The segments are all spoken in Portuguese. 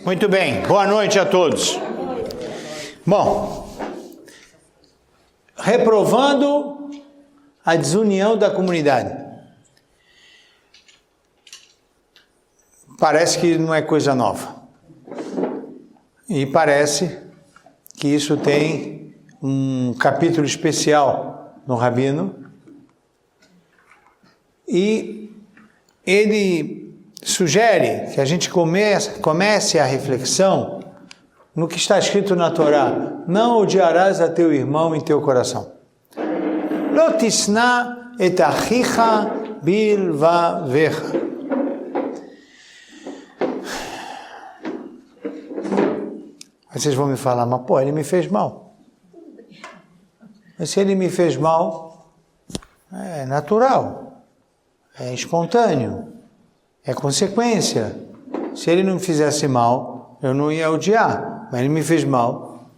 Muito bem, boa noite a todos. Bom, reprovando a desunião da comunidade. Parece que não é coisa nova. E parece que isso tem um capítulo especial no Rabino. E ele sugere que a gente comece a reflexão no que está escrito na Torá: não odiarás a teu irmão em teu coração. Lo tisna et achicha bilvavecha. Vocês vão me falar, mas pô, ele me fez mal. Mas se ele me fez mal, é natural, é espontâneo, é consequência. Se ele não me fizesse mal, eu não ia odiar, mas ele me fez mal.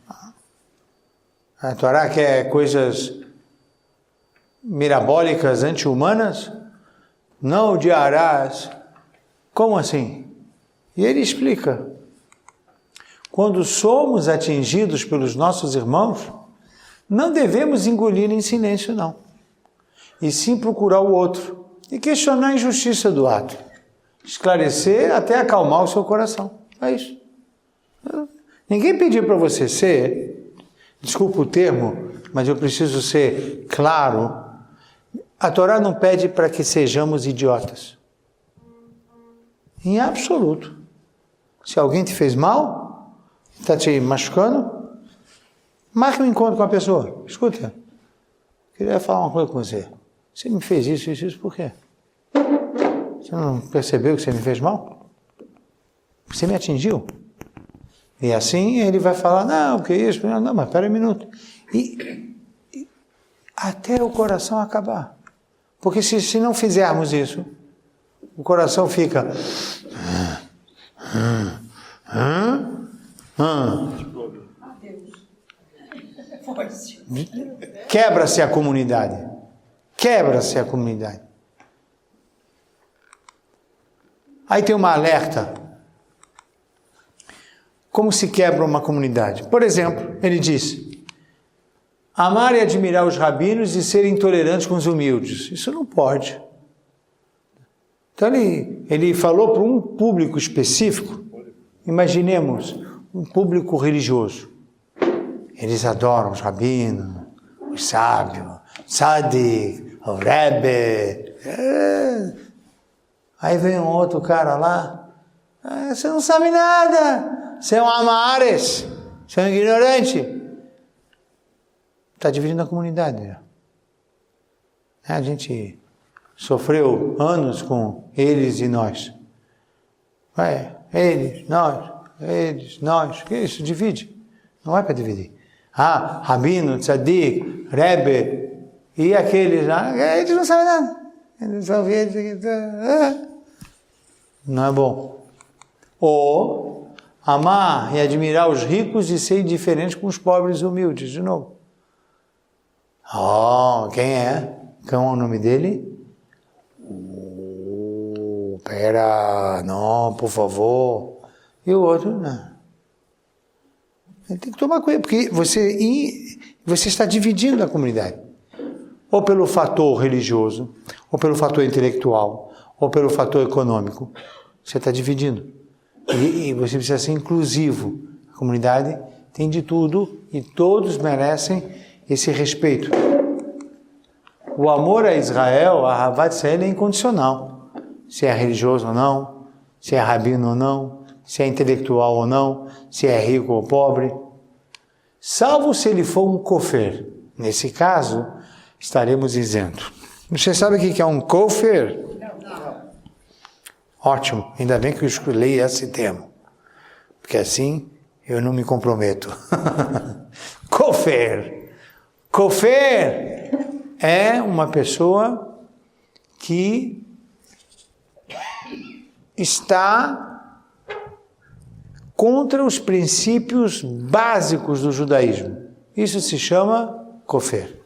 A Torá quer coisas mirabólicas, anti-humanas? Não odiarás. Como assim? E ele explica. Quando somos atingidos pelos nossos irmãos, não devemos engolir em silêncio, não. E sim procurar o outro e questionar a injustiça do ato. Esclarecer até acalmar o seu coração. É isso. Ninguém pediu para você ser, desculpa o termo, mas eu preciso ser claro. A Torá não pede para que sejamos idiotas. Em absoluto. Se alguém te fez mal, está te machucando, marque um encontro com a pessoa. Escuta, queria falar uma coisa com você. Você me fez isso, por quê? Você não percebeu que você me fez mal? Você me atingiu? E assim ele vai falar, não, que isso? Não, mas espera um minuto. E até o coração acabar. Porque se não fizermos isso, o coração fica... Quebra-se a comunidade. Quebra-se a comunidade. Aí tem uma alerta. Como se quebra uma comunidade? Por exemplo, ele diz: amar e admirar os rabinos e ser intolerantes com os humildes. Isso não pode. Então ele falou para um público específico. Imaginemos um público religioso. Eles adoram os rabinos, os sábios, Tzadik, o Rebbe. Aí vem um outro cara lá. Você não sabe nada. Você é um amares. Você é um ignorante. Está dividindo a comunidade. Né? A gente sofreu anos com eles e nós. Eles, nós. Que isso? Divide. Não é para dividir. Rabino, Tzadik, Rebbe e aqueles lá, eles não sabem nada. Eles só vêm. Não é bom. Ou amar e admirar os ricos e ser indiferente com os pobres e humildes, de novo. Quem é? Qual é o nome dele? Não, por favor. E o outro, não. Tem que tomar cuidado, porque você está dividindo a comunidade. Ou pelo fator religioso, ou pelo fator intelectual, ou pelo fator econômico. Você está dividindo. E você precisa ser inclusivo. A comunidade tem de tudo e todos merecem esse respeito. O amor a Israel, a Ahavat Israel, é incondicional. Se é religioso ou não, se é rabino ou não, se é intelectual ou não, se é rico ou pobre. Salvo se ele for um kofer. Nesse caso, estaremos isentos. Você sabe o que é um kofer? Não. Ótimo, ainda bem que eu escolhi esse termo. Porque assim eu não me comprometo. Kofer. Kofer é uma pessoa que está contra os princípios básicos do judaísmo. Isso se chama kofer.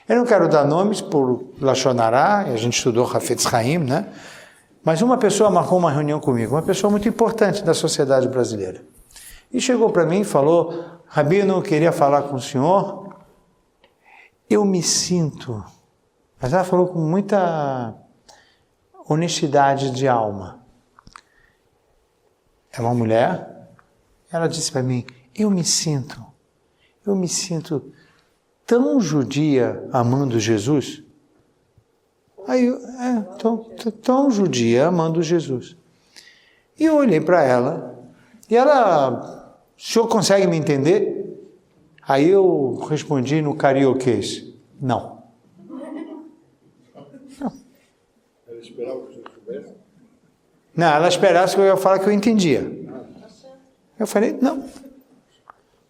Eu não quero dar nomes por Lashon Hará, a gente estudou Hafetz Haim, né? Mas uma pessoa marcou uma reunião comigo, uma pessoa muito importante da sociedade brasileira. E chegou para mim e falou, Rabino, eu queria falar com o senhor, eu me sinto... Mas ela falou com muita honestidade de alma. É uma mulher, ela disse para mim, eu me sinto tão judia amando Jesus. Aí eu, tão judia amando Jesus. E eu olhei para ela, e ela, o senhor consegue me entender? Aí eu respondi no carioquês, não. Ela esperava que você soubesse? Não, ela esperasse que eu ia falar que eu entendia. Eu falei, não.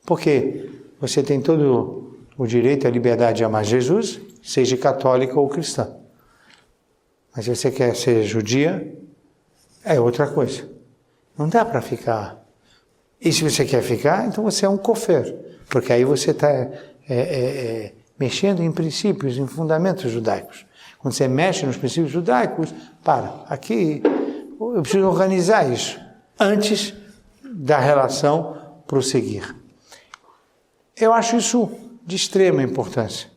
Porque você tem todo o direito e a liberdade de amar Jesus, seja católica ou cristã. Mas se você quer ser judia, é outra coisa. Não dá para ficar. E se você quer ficar, então você é um kofer. Porque aí você está mexendo em princípios, em fundamentos judaicos. Quando você mexe nos princípios judaicos, aqui eu preciso organizar isso antes da relação prosseguir. Eu acho isso de extrema importância.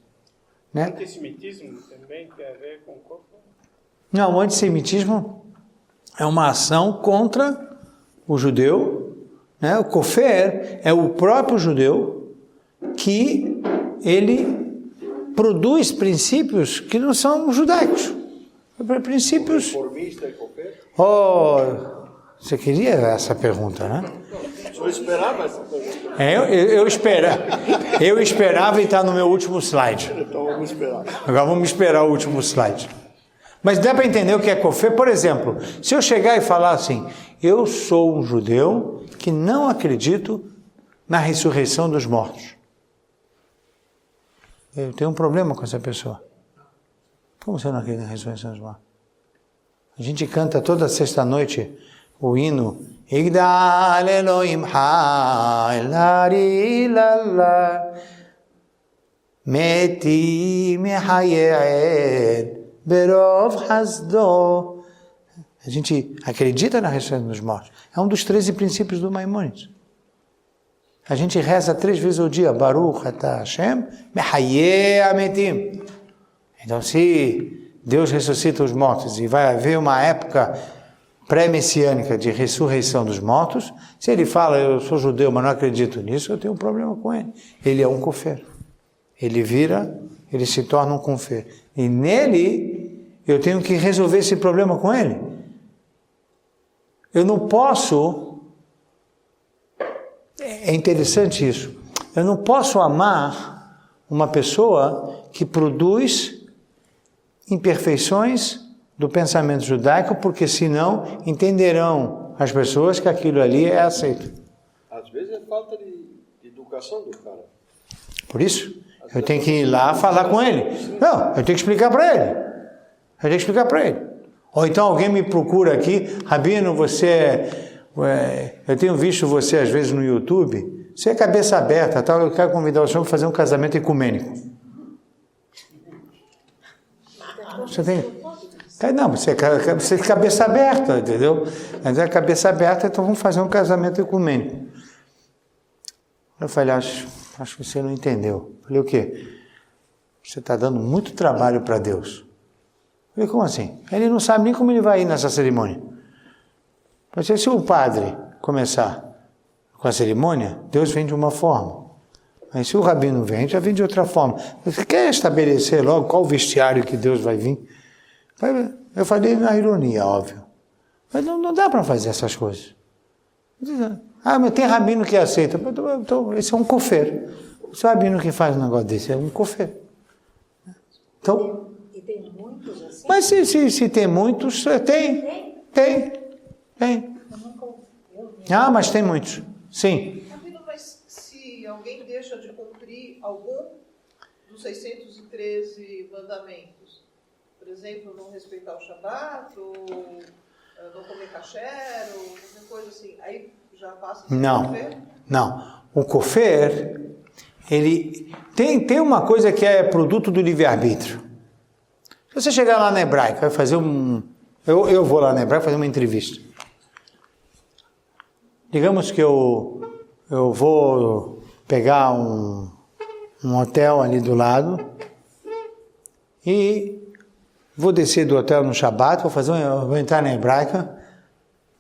Né? O antissemitismo também tem a ver com o corpo? Não, o antissemitismo é uma ação contra o judeu. Né? O kofer é o próprio judeu que ele produz princípios que não são judaicos. Princípios... Reformista e kofer? Você queria essa pergunta, né? Eu esperava essa pergunta. Eu esperava e está no meu último slide. Então vamos esperar. Agora vamos esperar o último slide. Mas dá para entender o que é kofer? Por exemplo, se eu chegar e falar assim, eu sou um judeu que não acredito na ressurreição dos mortos. Eu tenho um problema com essa pessoa. Como você não acredita na ressurreição dos mortos? A gente canta toda sexta-noite o hino Igdal Elohim Ha'ilari Lala Meti Mehayel Berov Hasdo. A gente acredita na ressurreição dos mortos. É um dos 13 princípios do Maimônides. A gente reza 3 vezes ao dia. Baruch Atah Hashem Mehayeh Ametim. Então, se Deus ressuscita os mortos e vai haver uma época pré-messiânica de ressurreição dos mortos, se ele fala, eu sou judeu, mas não acredito nisso, eu tenho um problema com ele. Ele é um kofer. Ele se torna um kofer. E nele, eu tenho que resolver esse problema com ele. Eu não posso... É interessante isso. Eu não posso amar uma pessoa que produz imperfeições do pensamento judaico, porque senão entenderão as pessoas que aquilo ali é aceito. Às vezes é falta de educação do cara. Por isso, eu tenho que ir lá falar com ele. Não, eu tenho que explicar para ele. Ou então alguém me procura aqui, Rabino, eu tenho visto você às vezes no YouTube, você é cabeça aberta, tal, eu quero convidar o senhor para fazer um casamento ecumênico. Você tem... Não, você é cabeça aberta, entendeu? Mas é cabeça aberta, então vamos fazer um casamento ecumênico. Eu falei, acho que você não entendeu. Eu falei, o quê? Você está dando muito trabalho para Deus. Eu falei, como assim? Ele não sabe nem como ele vai ir nessa cerimônia. Mas se o padre começar com a cerimônia, Deus vem de uma forma. Mas se o rabino vem, já vem de outra forma. Você quer estabelecer logo qual vestiário que Deus vai vir? Eu falei na ironia, óbvio. Mas não dá para fazer essas coisas. Mas tem rabino que aceita. Então, esse é um kofer. O rabino que faz um negócio desse é um kofer. Então, e tem muitos assim? Mas se tem muitos, tem. Mas tem muitos. Sim. Mas se alguém deixa de cumprir algum dos 613 mandamentos, por exemplo, não respeitar o Shabat, ou não comer kasher, ou qualquer coisa assim, aí já passa a ser kofer? Não. O kofer, ele tem uma coisa que é produto do livre-arbítrio. Se você chegar lá na hebraica, vai fazer um Eu vou lá na Hebraica fazer uma entrevista. Digamos que eu vou pegar um hotel ali do lado e vou descer do hotel no Shabat, vou entrar na Hebraica,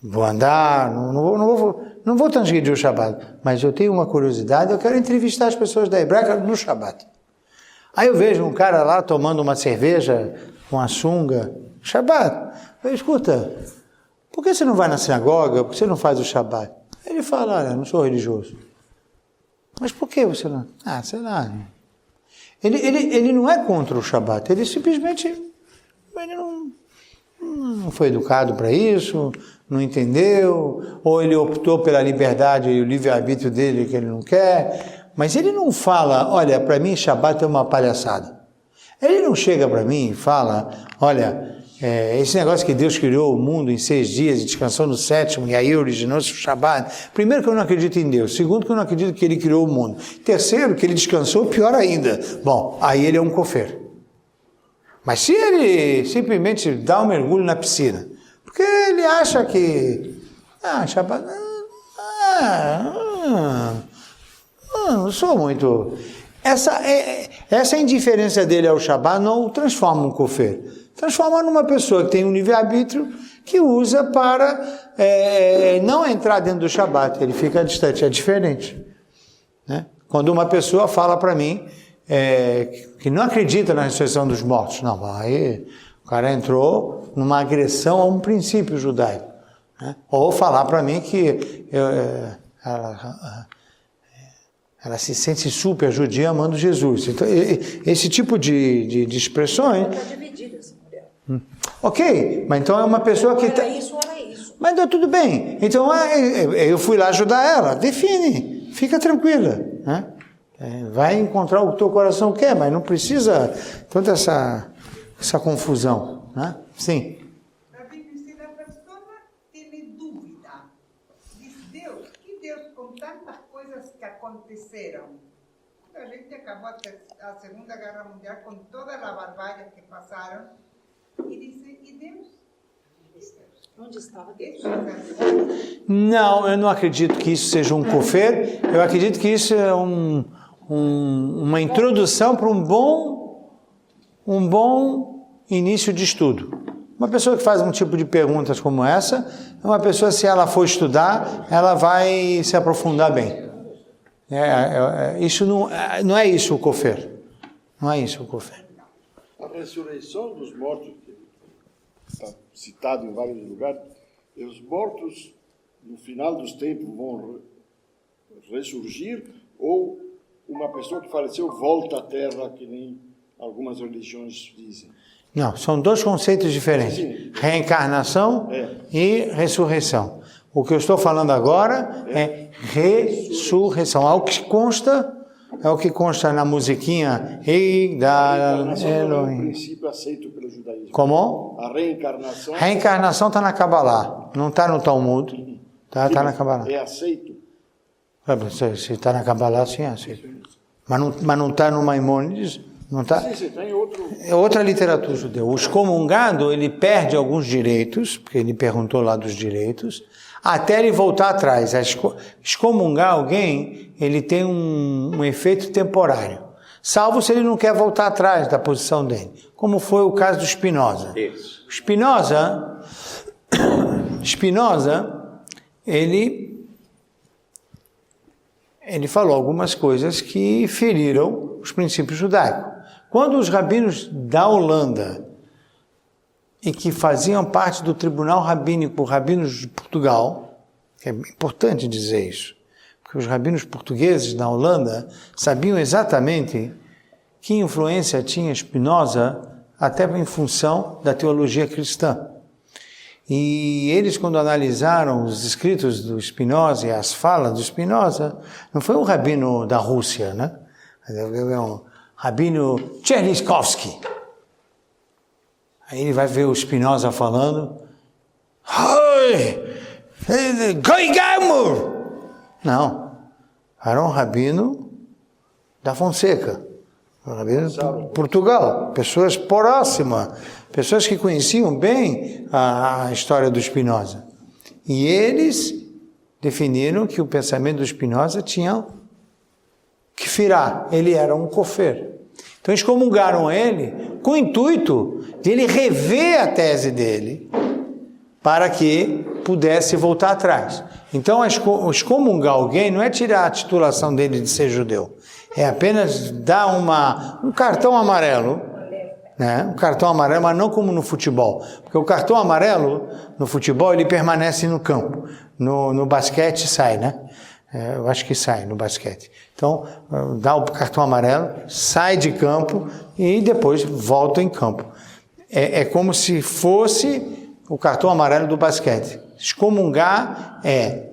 vou andar, não vou transgredir o Shabat, mas eu tenho uma curiosidade, eu quero entrevistar as pessoas da Hebraica no Shabat. Aí eu vejo um cara lá tomando uma cerveja com a sunga, Shabat. Eu escuta, por que você não vai na sinagoga? Por que você não faz o Shabat? Ele fala, olha, eu não sou religioso. Mas por que você não? Ah, sei lá. Ele não é contra o Shabat, ele simplesmente não foi educado para isso, não entendeu, ou ele optou pela liberdade e o livre-arbítrio dele que ele não quer, mas ele não fala, olha, para mim Shabat é uma palhaçada. Ele não chega para mim e fala, olha, esse negócio que Deus criou o mundo em 6 dias e descansou no 7º, e aí originou-se o Shabat. Primeiro, que eu não acredito em Deus. Segundo, que eu não acredito que ele criou o mundo. Terceiro, que ele descansou, pior ainda. Bom, aí ele é um kofar. Mas se ele simplesmente dá um mergulho na piscina, porque ele acha que... Shabat... não sou muito... Essa indiferença dele ao Shabat não o transforma um kofar. Transforma numa pessoa que tem um livre-arbítrio que usa para não entrar dentro do Shabat. Ele fica distante, é diferente. Né? Quando uma pessoa fala para mim que não acredita na ressurreição dos mortos, não, aí o cara entrou numa agressão a um princípio judaico. Né? Ou falar para mim que ela se sente super judia amando Jesus. Então, esse tipo de expressões... Está dividida essa mulher. Ok, mas então é uma pessoa que... Era isso. Mas deu tudo bem. Então eu fui lá ajudar ela. Define, fica tranquila. Né? Vai encontrar o que o teu coração quer, mas não precisa toda essa confusão. Né? Sim. Se a pessoa tem dúvida, diz Deus, que Deus com tantas coisas que aconteceram. A gente acabou a Segunda Guerra Mundial com toda a barbárie que passaram e diz, e Deus? Onde estava Deus? Não, eu não acredito que isso seja um kofar. Eu acredito que isso é uma introdução para um bom início de estudo. Uma pessoa que faz um tipo de perguntas como essa, é uma pessoa, se ela for estudar, ela vai se aprofundar bem. Isso não é isso o kofar. Não é isso o kofar. A ressurreição dos mortos, que está citado em vários lugares, os mortos, no final dos tempos, vão ressurgir, ou uma pessoa que faleceu volta à Terra, que nem algumas religiões dizem. Não, são dois conceitos diferentes. Sim. Reencarnação e ressurreição. O que eu estou falando agora é ressurreição. É o que consta na musiquinha. A reencarnação é um princípio aceito pelo judaísmo. Como? A reencarnação... A reencarnação está na Kabbalah, não está no Talmud. Está na Kabbalah. É aceito. Se está na Kabbalah, sim, é aceito. Mas não está no Maimônides. Não tá? Sim, tem outro... É outra literatura judeu. O excomungado, ele perde alguns direitos, porque ele perguntou lá dos direitos, até ele voltar atrás. Excomungar alguém, ele tem um efeito temporário, salvo se ele não quer voltar atrás da posição dele, como foi o caso do Spinoza. Spinoza, ele falou algumas coisas que feriram os princípios judaicos. Quando os rabinos da Holanda, e que faziam parte do tribunal rabínico, rabinos de Portugal, que é importante dizer isso, porque os rabinos portugueses na Holanda sabiam exatamente que influência tinha Spinoza, até em função da teologia cristã. E eles, quando analisaram os escritos do Spinoza e as falas do Spinoza, não foi um rabino da Rússia, né? É um rabino Tcherniskovsky. Aí ele vai ver o Spinoza falando, Goi Gamur! Não, era um rabino da Fonseca, um rabino de Portugal, pessoas próximas, pessoas que conheciam bem a história do Spinoza. E eles definiram que o pensamento do Spinoza tinha que virar. Ele era um cofer. Então excomungaram ele com o intuito de ele rever a tese dele para que pudesse voltar atrás. Então excomungar alguém não é tirar a titulação dele de ser judeu. É apenas dar um cartão amarelo, né? Um cartão amarelo, mas não como no futebol. Porque o cartão amarelo, no futebol, ele permanece no campo. No basquete sai, né? Eu acho que sai no basquete. Então, dá o cartão amarelo, sai de campo e depois volta em campo. É como se fosse o cartão amarelo do basquete. Excomungar é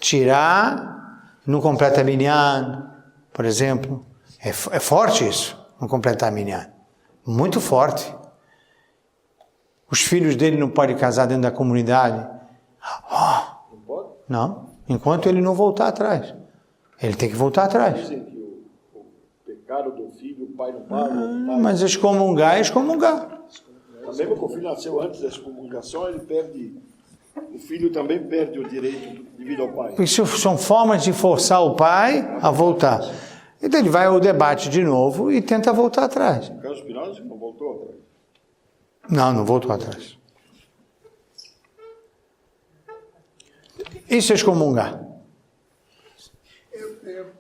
tirar, não completa minyan, por exemplo. É forte isso, não completar minyan. Muito forte. Os filhos dele não podem casar dentro da comunidade. Não, enquanto ele não voltar atrás. Ele tem que voltar atrás. Dizem que o pecado do filho, o pai não paga. Mas excomungar é excomungar. Mesmo que o filho nasceu antes da excomungação, o filho também perde o direito devido ao pai. Isso são formas de forçar o pai a voltar. Então ele vai ao debate de novo e tenta voltar atrás. No caso Spinoza, não voltou atrás. Não voltou atrás. Isso é excomungar.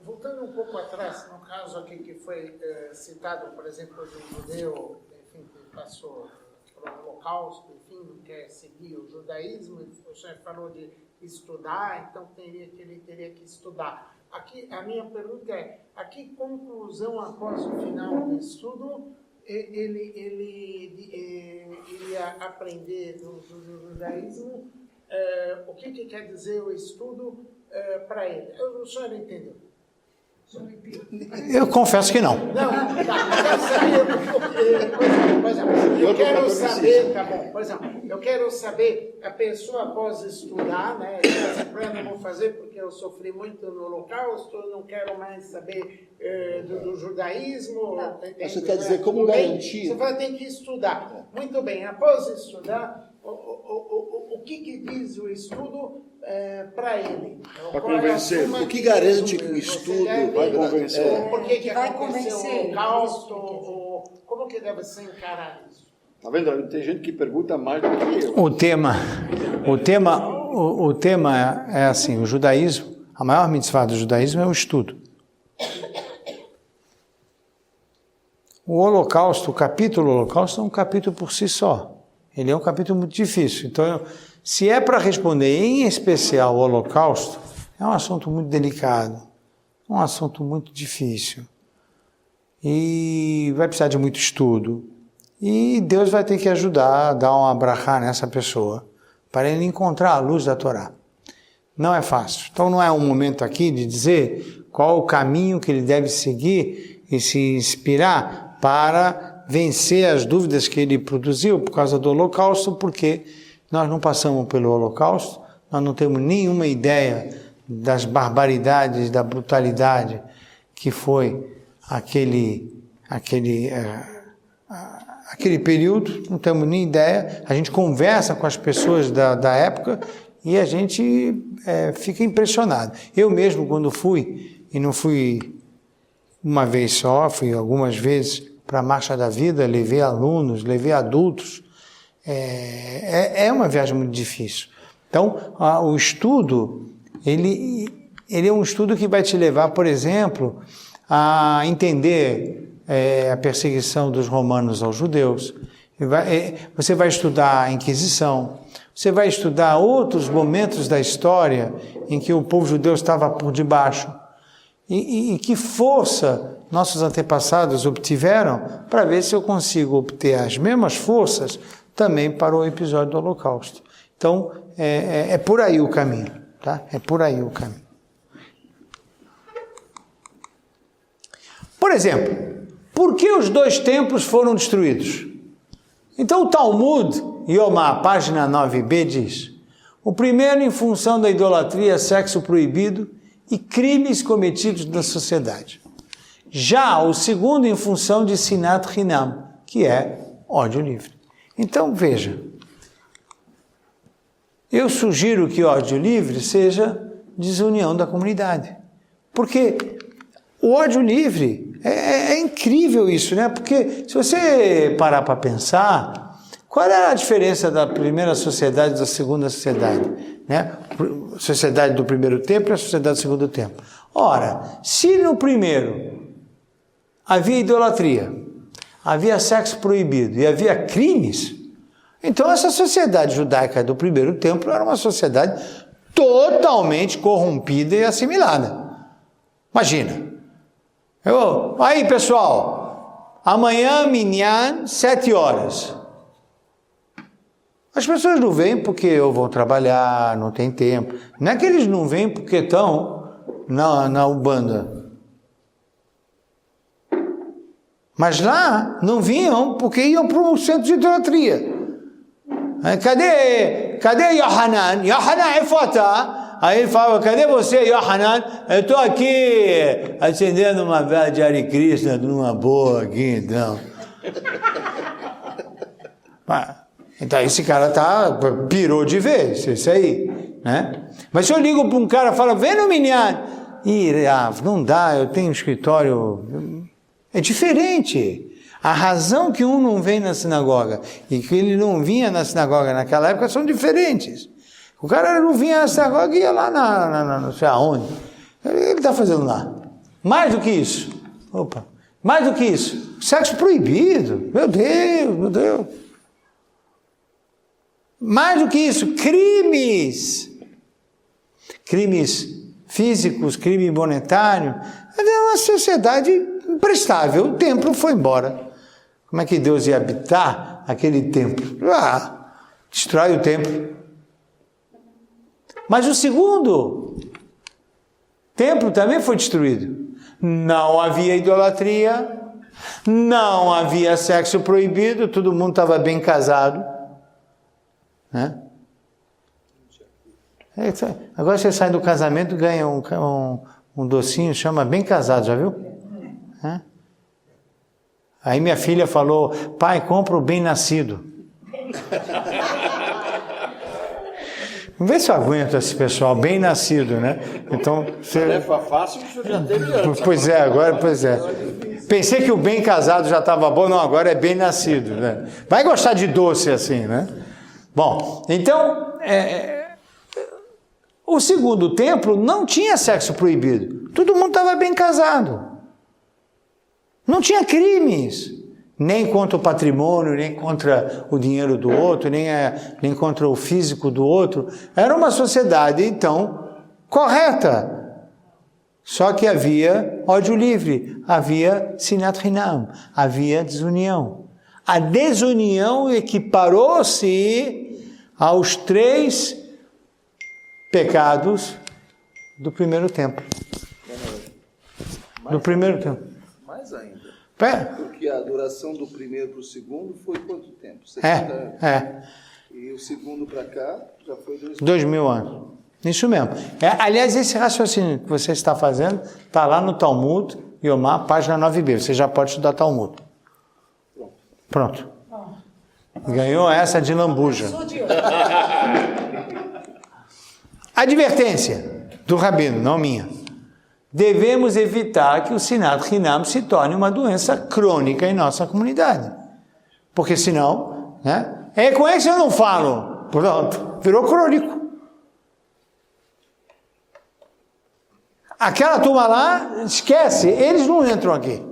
Voltando um pouco atrás, no caso aqui que foi citado, por exemplo, do judeu, enfim, que passou pelo Holocausto, enfim, não quer seguir o judaísmo, o senhor falou de estudar, então ele teria que estudar. Aqui, a minha pergunta é, a que conclusão, após o final do estudo, ele iria aprender do judaísmo? O que quer dizer o estudo para ele? O senhor entendeu? Eu confesso que não. Eu quero saber, tá bom, por exemplo, eu quero saber, a pessoa após estudar, né, eu não vou fazer porque eu sofri muito no Holocausto, eu não quero mais saber do judaísmo. Você quer dizer como garantir? Você vai ter que estudar. Muito bem, após estudar, o que diz o estudo para ele? Para convencer. O que garante que o estudo vai convencer? Por que vai aconteceu o convencer? Holocausto? Como que deve ser encarar isso? Tá vendo? Tem gente que pergunta mais do que eu. O tema é assim, o judaísmo, a maior mitzvah do judaísmo é o estudo. O Holocausto, o capítulo Holocausto é um capítulo por si só. Ele é um capítulo muito difícil. Então, se é para responder em especial o Holocausto, é um assunto muito delicado, um assunto muito difícil. E vai precisar de muito estudo. E Deus vai ter que ajudar, dar uma brachá nessa pessoa, para ele encontrar a luz da Torá. Não é fácil. Então não é um momento aqui de dizer qual o caminho que ele deve seguir e se inspirar para vencer as dúvidas que ele produziu por causa do Holocausto, porque nós não passamos pelo Holocausto, nós não temos nenhuma ideia das barbaridades, da brutalidade que foi aquele período, não temos nem ideia. A gente conversa com as pessoas da época e a gente fica impressionado. Eu mesmo, quando fui, e não fui uma vez só, fui algumas vezes para a Marcha da Vida, levei alunos, levei adultos. É uma viagem muito difícil. Então, o estudo, ele é um estudo que vai te levar, por exemplo, a entender a perseguição dos romanos aos judeus. Você vai estudar a Inquisição, você vai estudar outros momentos da história em que o povo judeu estava por debaixo. E que força nossos antepassados obtiveram para ver se eu consigo obter as mesmas forças também para o episódio do Holocausto. Então, é por aí o caminho, tá? É por aí o caminho. Por exemplo, por que os 2 templos foram destruídos? Então, o Talmud, Yomá, página 9b, diz: o primeiro em função da idolatria, sexo proibido e crimes cometidos na sociedade. Já o segundo em função de Sinat Hinam, que é ódio livre. Então, veja, eu sugiro que ódio livre seja desunião da comunidade. Porque o ódio livre, é incrível isso, né? Porque se você parar para pensar, qual era a diferença da primeira sociedade e da segunda sociedade? Né? Sociedade do primeiro tempo e a sociedade do segundo tempo. Ora, se no primeiro havia idolatria, havia sexo proibido e havia crimes, então essa sociedade judaica do primeiro templo era uma sociedade totalmente corrompida e assimilada. Imagina. Aí, pessoal, amanhã, minyan, 7 horas. As pessoas não vêm porque vão trabalhar, não tem tempo. Não é que eles não vêm porque estão na Ubanda. Mas lá não vinham porque iam para um centro de idolatria. Cadê Yohanan? Yohanan, ifota? Aí ele fala, cadê você, Yohanan? Eu estou aqui acendendo uma vela de Hare Krishna numa boa aqui, então. Então esse cara pirou de vez, isso aí, né? Mas se eu ligo para um cara e falo, vem no minyan, não dá, eu tenho um escritório, é diferente. A razão que um não vem na sinagoga e que ele não vinha na sinagoga naquela época são diferentes. O cara não vinha na sinagoga e ia lá não sei aonde. Ele está fazendo lá. Mais do que isso. Mais do que isso. Sexo proibido. Meu Deus. Mais do que isso. Crimes. Crimes físicos, crime monetário. É uma sociedade imprestável. O templo foi embora. Como é que Deus ia habitar aquele templo? Destrói o templo. Mas o segundo templo também foi destruído. Não havia idolatria, não havia sexo proibido, todo mundo estava bem casado. Né? Agora você sai do casamento e ganha um docinho, chama bem casado, já viu? Aí minha filha falou, pai, compra o bem nascido. Vamos ver se eu aguento esse pessoal bem nascido, né? Então, tarefa fácil que o senhor já teve antes. Pois é. Pensei que o bem casado já estava bom, não, agora é bem nascido, né? Vai gostar de doce assim, né? Bom, então, o segundo templo não tinha sexo proibido. Todo mundo estava bem casado. Não tinha crimes, nem contra o patrimônio, nem contra o dinheiro do outro, nem contra o físico do outro. Era uma sociedade, então, correta. Só que havia ódio livre, havia sinat hinam, havia desunião. A desunião equiparou-se aos 3 pecados do primeiro templo. Do primeiro templo. Mais ainda. É. Porque a duração do primeiro para o segundo foi quanto tempo? 70 anos. E o segundo para cá já foi 2000 anos. Isso mesmo. Aliás, esse raciocínio que você está fazendo está lá no Talmud, Yomá, página 9b. Você já pode estudar Talmud. Pronto. Ganhou essa de lambuja. Advertência do rabino, não minha. Devemos evitar que o sinat hinam se torne uma doença crônica em nossa comunidade. Porque senão, né? Com esse eu não falo. Pronto, virou crônico. Aquela turma lá, esquece, eles não entram aqui.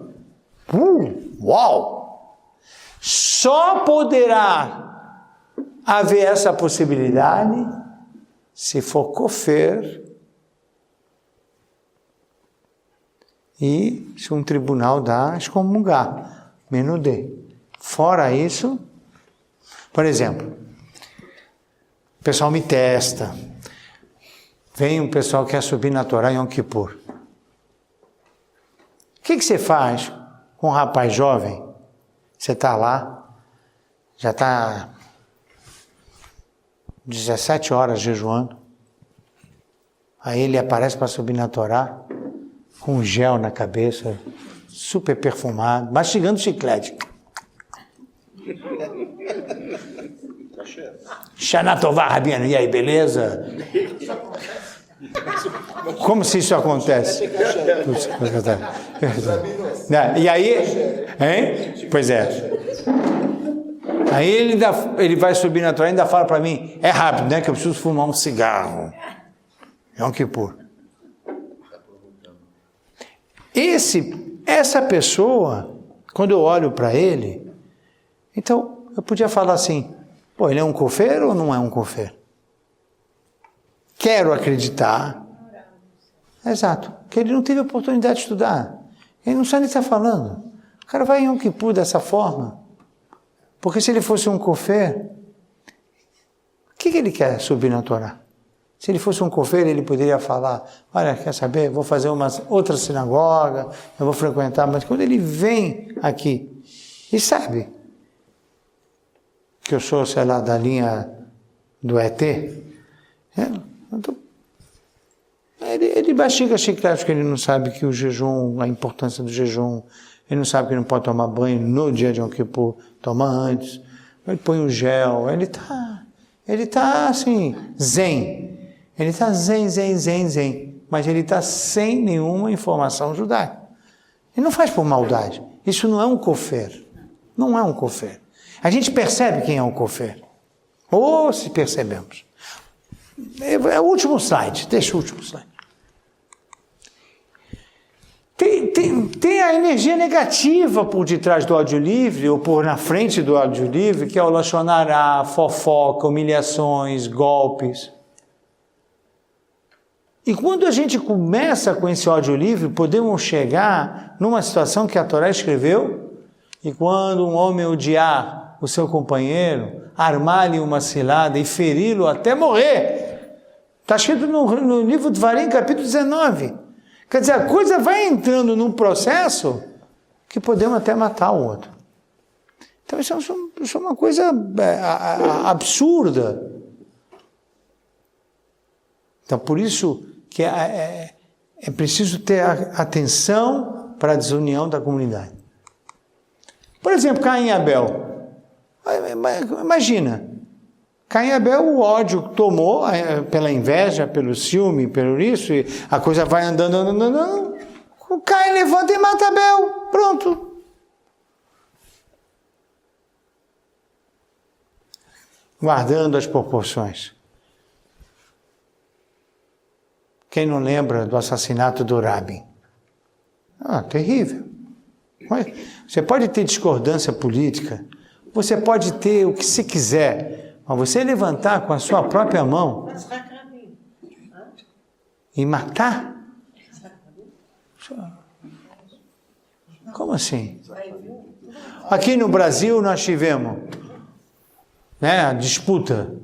Uau! Só poderá haver essa possibilidade se for kofer e se um tribunal dá excomungar, menudê. Fora isso, por exemplo, o pessoal me testa, vem um pessoal que quer subir na Torá em Yom Kippur. O que você faz com um rapaz jovem? Você está lá, já está 17 horas jejuando, aí ele aparece para subir na Torá, com gel na cabeça, super perfumado, mastigando chiclete. Shana Tová, Rabino. E aí, beleza? Como se isso acontece? E aí, hein? Pois é. Aí ele vai subir na Torá e ainda fala para mim, é rápido, né? Que eu preciso fumar um cigarro. Yom Kippur. Essa pessoa, quando eu olho para ele, então eu podia falar assim, pô, ele é um cofer ou não é um cofer? Quero acreditar. Exato. Que ele não teve oportunidade de estudar. Ele não sabe o que está falando. O cara vai em Yom Kippur dessa forma. Porque se ele fosse um cofer, o que ele quer subir na Torá? Se ele fosse um cofer, ele poderia falar, olha, quer saber, vou fazer uma outra sinagoga, eu vou frequentar, mas quando ele vem aqui e sabe que eu sou, sei lá, da linha do ET, ele mastiga chiclete porque ele não sabe que o jejum, a importância do jejum, ele não sabe que não pode tomar banho no dia de Yom Kippur, toma antes, ele põe o gel, ele tá assim, zen. Ele está zen, mas ele está sem nenhuma informação judaica. Ele não faz por maldade. Isso não é um cofer. Não é um cofer. A gente percebe quem é um cofer. Ou se percebemos. É o último slide. Deixa o último slide. Tem a energia negativa por detrás do áudio livre, ou por na frente do áudio livre, que é o lachonará, fofoca, humilhações, golpes. E quando a gente começa com esse ódio livre, podemos chegar numa situação que a Torá escreveu, e quando um homem odiar o seu companheiro, armar-lhe uma cilada e feri-lo até morrer. Está escrito no livro de Varim, capítulo 19. Quer dizer, a coisa vai entrando num processo que podemos até matar o outro. Então isso é uma coisa absurda. Então por isso que é preciso ter atenção para a desunião da comunidade. Por exemplo, Caim e Abel. Imagina, Caim e Abel, o ódio tomou pela inveja, pelo ciúme, pelo isso, e a coisa vai andando. O Caim levanta e mata Abel. Pronto. Guardando as proporções. Quem não lembra do assassinato do Rabin? Terrível. Você pode ter discordância política, você pode ter o que você quiser, mas você levantar com a sua própria mão e matar? Como assim? Aqui no Brasil nós tivemos, a disputa,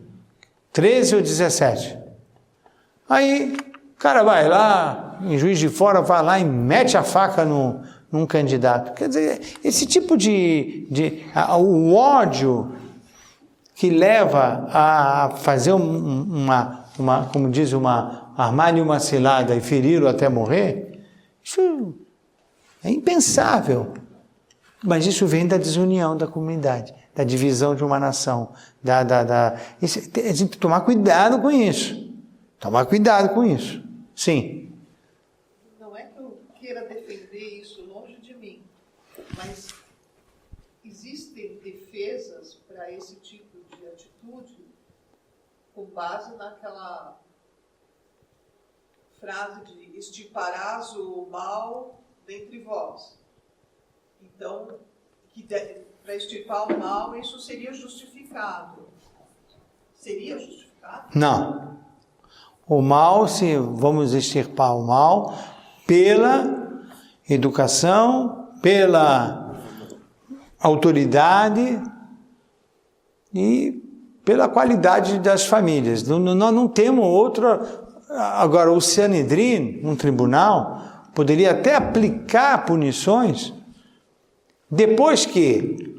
13 ou 17. Aí o cara vai lá, em Juiz de Fora, vai lá e mete a faca num candidato. Quer dizer, esse tipo o ódio que leva a fazer como diz, armar-lhe uma cilada e feri-lo até morrer, isso é impensável. Mas isso vem da desunião da comunidade, da divisão de uma nação. A gente tem que tomar cuidado com isso. Tomar cuidado com isso. Sim. Não é que eu queira defender isso longe de mim, mas existem defesas para esse tipo de atitude com base naquela frase de extirparás o mal dentre vós. Então, para extirpar o mal, isso seria justificado. Seria justificado? Não. O mal, se vamos extirpar o mal, pela educação, pela autoridade e pela qualidade das famílias. Nós não temos outra. Agora, o Sanedrim, um tribunal, poderia até aplicar punições depois que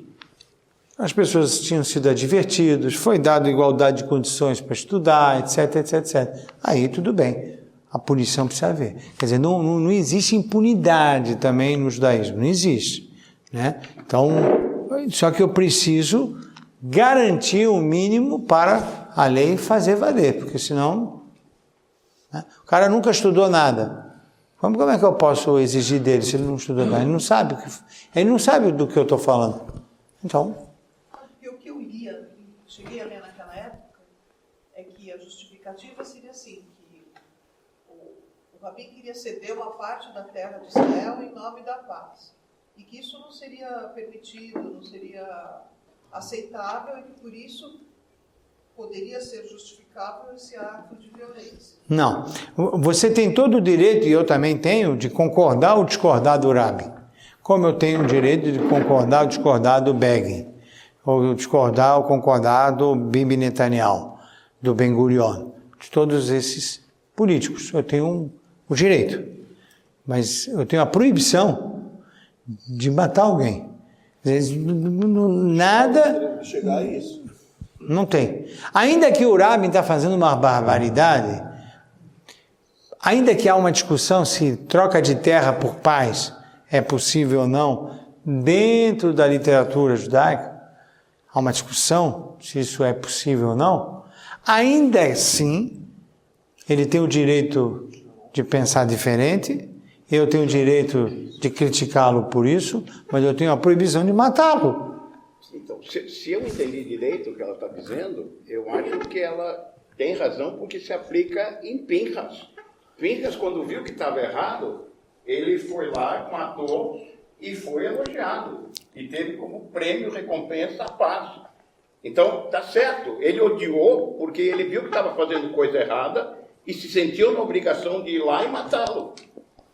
as pessoas tinham sido advertidas, foi dada igualdade de condições para estudar, etc, etc, etc. Aí tudo bem, a punição precisa haver. Quer dizer, não existe impunidade também no judaísmo, não existe. Né? Então, só que eu preciso garantir o mínimo para a lei fazer valer, porque senão, né, o cara nunca estudou nada. Como é que eu posso exigir dele se ele não estudou nada? Ele não sabe do que eu estou falando. Então... Porque o que eu lia, cheguei a ler naquela época, é que a justificativa seria assim, que o Rabin queria ceder uma parte da terra de Israel em nome da paz. E que isso não seria permitido, não seria aceitável, e que por isso poderia ser justificável esse ato de violência. Não. Você tem todo o direito, e eu também tenho, de concordar ou discordar do Rabin. Como eu tenho o direito de concordar ou discordar do Begin. Ou discordar ou concordar do Bibi Netanyahu, do Ben Gurion. De todos esses políticos. Eu tenho o direito. Mas eu tenho a proibição de matar alguém. Nada... Chegar a isso. Não tem. Ainda que o Rabin está fazendo uma barbaridade, ainda que há uma discussão se troca de terra por paz é possível ou não, dentro da literatura judaica, há uma discussão se isso é possível ou não, ainda assim, ele tem o direito de pensar diferente, eu tenho o direito de criticá-lo por isso, mas eu tenho a proibição de matá-lo. Então, se eu entendi direito o que ela está dizendo, eu acho que ela tem razão porque se aplica em Pinhas. Pinhas, quando viu que estava errado, ele foi lá, matou e foi elogiado. E teve como prêmio, recompensa, a paz. Então, tá certo. Ele odiou porque ele viu que estava fazendo coisa errada e se sentiu na obrigação de ir lá e matá-lo.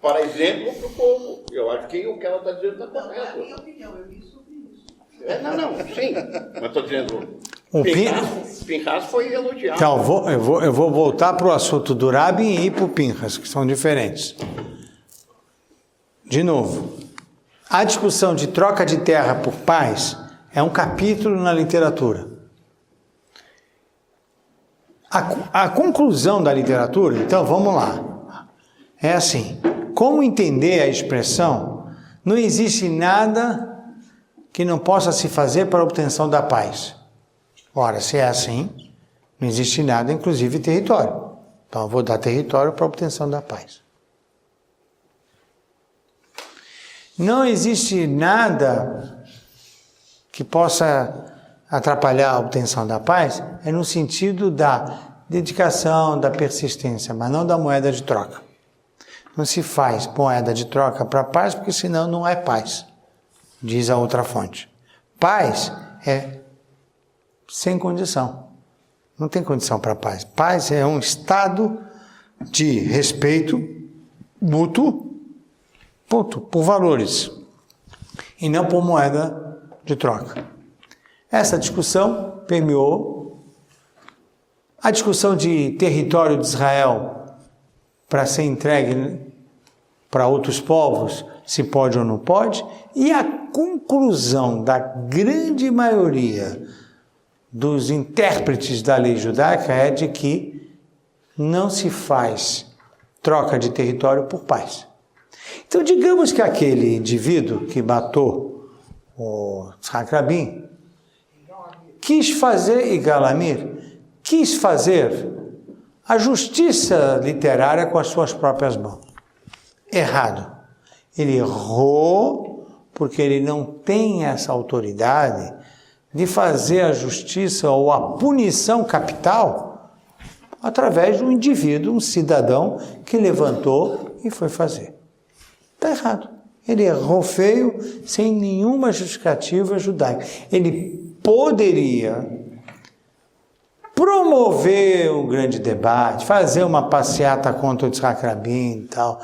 Para exemplo, para o povo. Eu acho que o que ela está dizendo está correto. É a minha opinião, eu li sobre isso. Sim. Mas estou dizendo, O Pinhas foi elogiado. Então, eu vou voltar para o assunto do Rabin e ir para o Pinhas, que são diferentes. De novo, a discussão de troca de terra por paz é um capítulo na literatura. A conclusão da literatura, então vamos lá, é assim: como entender a expressão não existe nada que não possa se fazer para a obtenção da paz? Ora, se é assim, não existe nada, inclusive território. Então eu vou dar território para a obtenção da paz. Não existe nada que possa atrapalhar a obtenção da paz, é no sentido da dedicação, da persistência, mas não da moeda de troca. Não se faz moeda de troca para paz, porque senão não é paz, diz a outra fonte. Paz é sem condição. Não tem condição para paz. Paz é um estado de respeito mútuo, ponto, por valores, e não por moeda de troca. Essa discussão permeou a discussão de território de Israel para ser entregue para outros povos, se pode ou não pode, e a conclusão da grande maioria dos intérpretes da lei judaica é de que não se faz troca de território por paz. Então, digamos que aquele indivíduo que matou o Yitzhak Rabin quis fazer, quis fazer a justiça literária com as suas próprias mãos. Errado. Ele errou porque ele não tem essa autoridade de fazer a justiça ou a punição capital através de um indivíduo, um cidadão que levantou e foi fazer. Está errado. Ele errou feio, sem nenhuma justificativa judaica. Ele poderia promover um grande debate, fazer uma passeata contra o Yitzhak Rabin e tal,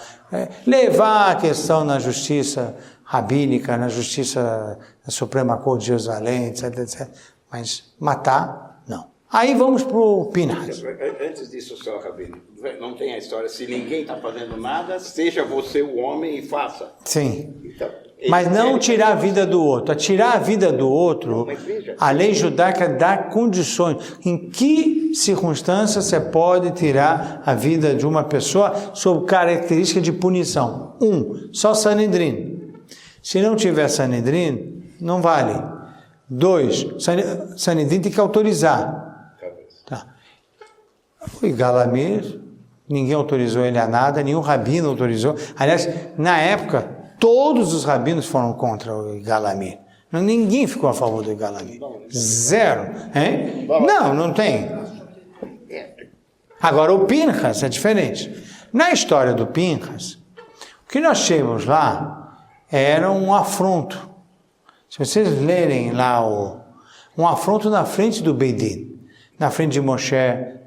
levar a questão na justiça rabínica, na justiça da Suprema Corte de Jerusalém, etc, etc. Mas matar, não. Aí vamos para o Pinhas. Antes disso só, Rabino, não tem a história, se ninguém está fazendo nada, seja você o homem e faça. Sim. Então, mas não tirar a vida do outro. A tirar a vida do outro, a lei judaica dá condições. Em que circunstâncias você pode tirar a vida de uma pessoa sob característica de punição? Só Sanedrin. Se não tiver Sanedrin, não vale. 2, Sanedrim tem que autorizar. Tá. O Igalamir, ninguém autorizou ele a nada, nenhum rabino autorizou. Aliás, na época, todos os rabinos foram contra o Igalamir. Ninguém ficou a favor do Igalamir. Zero. Hein? Não tem. Agora, o Pinchas é diferente. Na história do Pinchas, o que nós tínhamos lá era um afronto. Se vocês lerem lá um afronto na frente do Beidin, na frente de Moshe,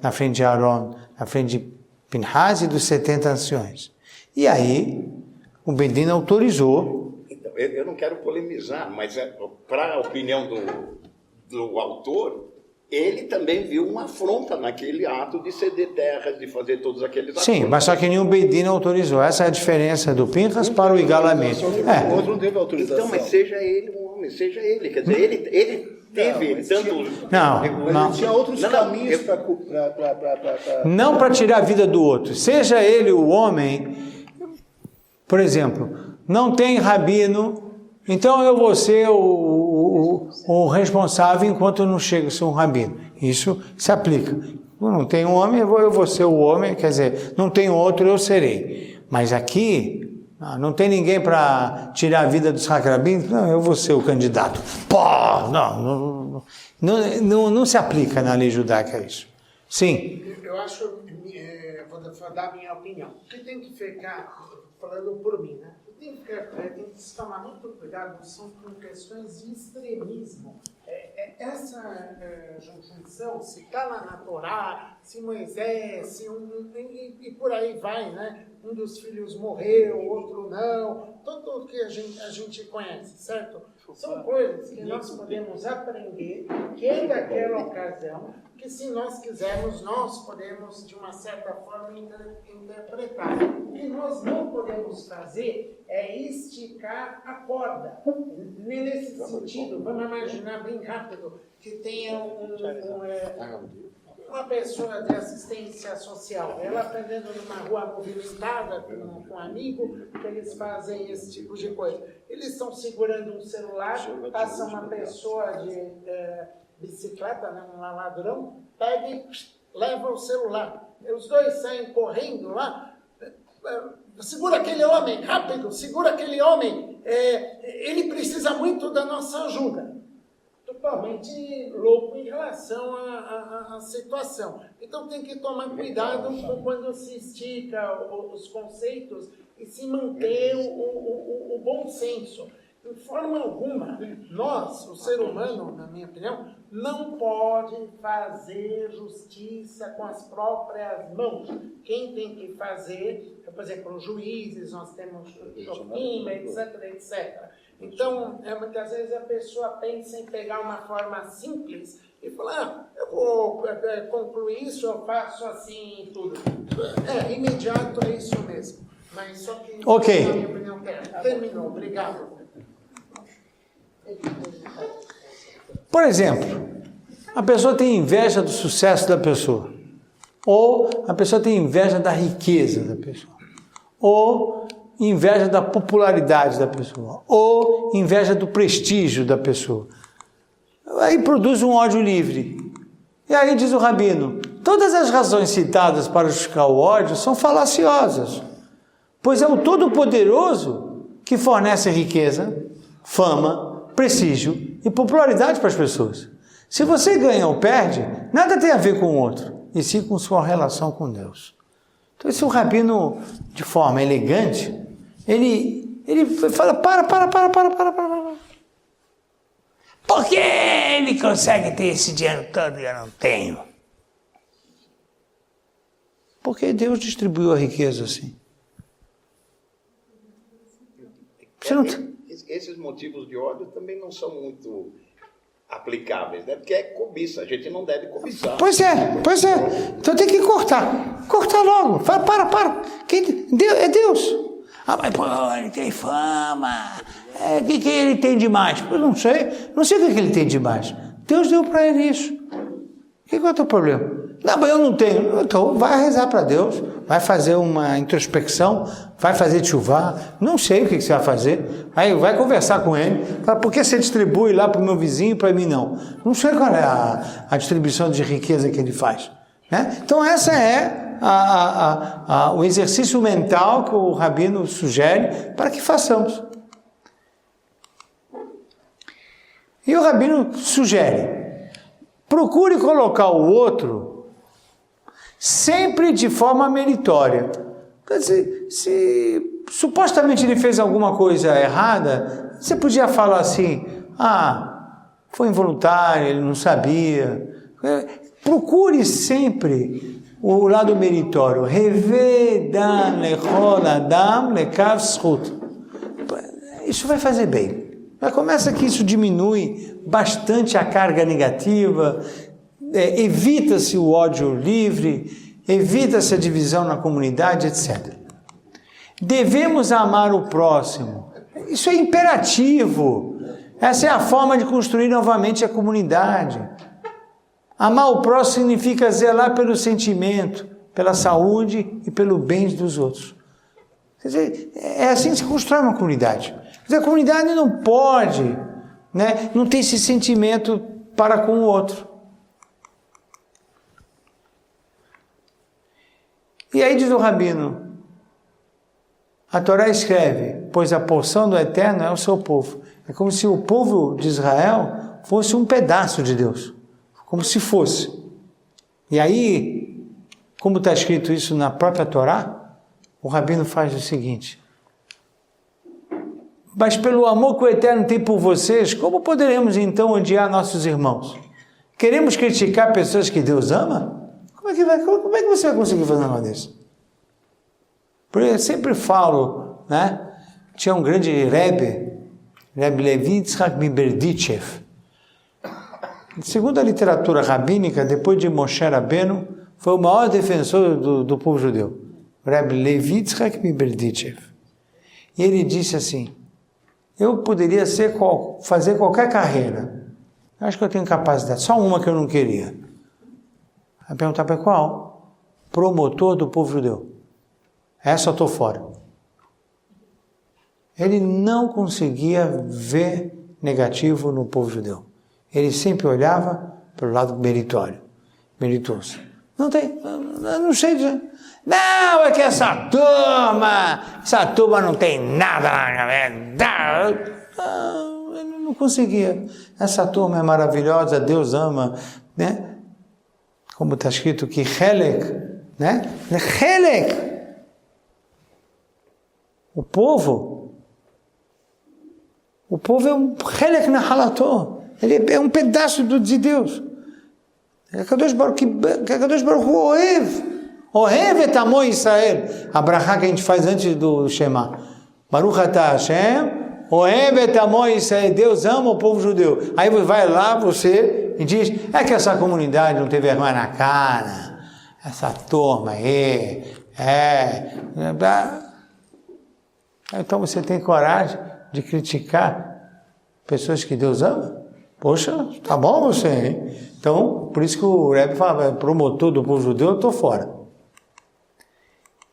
na frente de Aaron, na frente de Pinchas e dos 70 anciões. E aí, o Beidin autorizou. Então, eu não quero polemizar, mas para a opinião do autor, ele também viu uma afronta naquele ato de ceder terras, de fazer todos aqueles atos. Sim, mas só que nenhum Beidin autorizou. Essa é a diferença do Pinchas para o Igalamir. O outro não teve autorização. Então, mas seja ele um homem, seja ele. Quer dizer, ele teve tanto... Não. Tinha outros caminhos para... Não para tirar a vida do outro. Seja ele o homem... Por exemplo, não tem rabino, então eu vou ser o responsável enquanto não chega a ser um rabino. Isso se aplica. Não tem um homem, eu vou ser o homem, quer dizer, não tem outro, eu serei. Mas aqui, não tem ninguém para tirar a vida dos rabinos, não, eu vou ser o candidato. Pô, não se aplica na lei judaica isso. Sim. Eu acho, vou dar a minha opinião. O que tem que ficar, falando por mim, né? Tem que se tomar muito cuidado, são com questões de extremismo. Essa junção, se está lá na Torá, se Moisés, e por aí vai, né? Um dos filhos morreu, o outro não, tudo que a gente conhece, certo? São coisas que nós podemos aprender que é daquela ocasião, que se nós quisermos, nós podemos, de uma certa forma, interpretar. O que nós não podemos fazer é esticar a corda. Nesse sentido, vamos imaginar bem rápido que tenha uma pessoa de assistência social, ela aprendendo numa rua movimentada com um amigo, que eles fazem esse tipo de coisa. Eles estão segurando um celular, passa uma pessoa de bicicleta, né, um ladrão, pega e leva o celular. Os dois saem correndo lá, segura aquele homem, rápido, segura aquele homem, ele precisa muito da nossa ajuda. Totalmente louco em relação à situação. Então tem que tomar cuidado quando se estica os conceitos e se manter o bom senso. De forma alguma, nós, o ser humano, na minha opinião, não pode fazer justiça com as próprias mãos. Quem tem que fazer, por exemplo, os juízes, nós temos Shofim, etc, etc. Então, muitas vezes a pessoa pensa em pegar uma forma simples e falar, eu vou concluir isso, eu faço assim e tudo. Imediato é isso mesmo. Mas só que, ok. na minha opinião, terminou. Obrigado. Por exemplo, a pessoa tem inveja do sucesso da pessoa, ou a pessoa tem inveja da riqueza da pessoa, ou inveja da popularidade da pessoa, ou inveja do prestígio da pessoa. Aí produz um ódio livre. E aí diz o rabino, todas as razões citadas para justificar o ódio são falaciosas, pois é o Todo-Poderoso que fornece riqueza, fama, prestígio e popularidade para as pessoas. Se você ganha ou perde, nada tem a ver com o outro, e sim com sua relação com Deus. Então, esse rabino, de forma elegante, ele fala, para. Por que ele consegue ter esse dinheiro todo e eu não tenho? Porque Deus distribuiu a riqueza assim. Você não... Esses motivos de ódio também não são muito aplicáveis, né? Porque é cobiça, a gente não deve cobiçar. Pois é. Então tem que cortar. Cortar logo. Fala, para. É Deus. Mas pô, ele tem fama. O que ele tem de mais? Eu não sei o que ele tem de mais. Deus deu para ele isso. Qual é o teu problema? Não, mas eu não tenho. Então vai rezar para Deus, vai fazer uma introspecção, Vai fazer tchuvá? Não sei o que você vai fazer. Aí vai conversar com ele. Fala, por que você distribui lá para o meu vizinho e para mim não? Não sei qual é a distribuição de riqueza que ele faz. Né? Então essa é o exercício mental que o Rabino sugere para que façamos. E o Rabino sugere, procure colocar o outro sempre de forma meritória. Quer dizer, se supostamente ele fez alguma coisa errada, você podia falar assim, foi involuntário, ele não sabia. Procure sempre o lado meritório. Revedam lechol adam lekav zchut. Isso vai fazer bem. Mas começa que isso diminui bastante a carga negativa, evita-se o ódio livre, evita-se a divisão na comunidade, etc. Devemos amar o próximo. Isso é imperativo. Essa é a forma de construir novamente a comunidade. Amar o próximo significa zelar pelo sentimento, pela saúde e pelo bem dos outros. Quer dizer, é assim que se constrói uma comunidade. Quer dizer, a comunidade não pode, né, não ter esse sentimento para com o outro. E aí diz o Rabino, a Torá escreve, pois a porção do Eterno é o seu povo. É como se o povo de Israel fosse um pedaço de Deus. Como se fosse. E aí, como está escrito isso na própria Torá, o Rabino faz o seguinte, mas pelo amor que o Eterno tem por vocês, como poderemos então odiar nossos irmãos? Queremos criticar pessoas que Deus ama? Como é que você vai conseguir fazer um negócio desse? Porque eu sempre falo, né? Tinha um grande Rebbe Levi Yitzhak Berditchev. Segundo a literatura rabínica, depois de Moshe Rabbeinu, foi o maior defensor do povo judeu. Rebbe Levi Yitzhak Berditchev. E ele disse assim, eu poderia fazer qualquer carreira. Eu acho que eu tenho capacidade, só uma que eu não queria. Vai perguntar para qual? Promotor do povo judeu. Essa eu estou fora. Ele não conseguia ver negativo no povo judeu. Ele sempre olhava pelo lado meritoso. Não não sei dizer. Não, é que essa turma não tem nada na cabeça. Ele não conseguia. Essa turma é maravilhosa, Deus ama, né? Como está escrito que Helek, né? Helek. O povo é um Helek Nahalató. Ele é um pedaço de Deus. Kadosh Baruch Hu Ohev et Amo Israel. A brachá que a gente faz antes do Shema. Baruch atah Hashem, Ohev et Amo Israel. Deus ama o povo judeu. Aí vai lá você e diz, é que essa comunidade não tem vergonha na cara. Essa turma aí, Então você tem coragem de criticar pessoas que Deus ama? Poxa, tá bom você, hein? Então, por isso que o Rebbe fala, promotor do povo judeu, eu estou fora.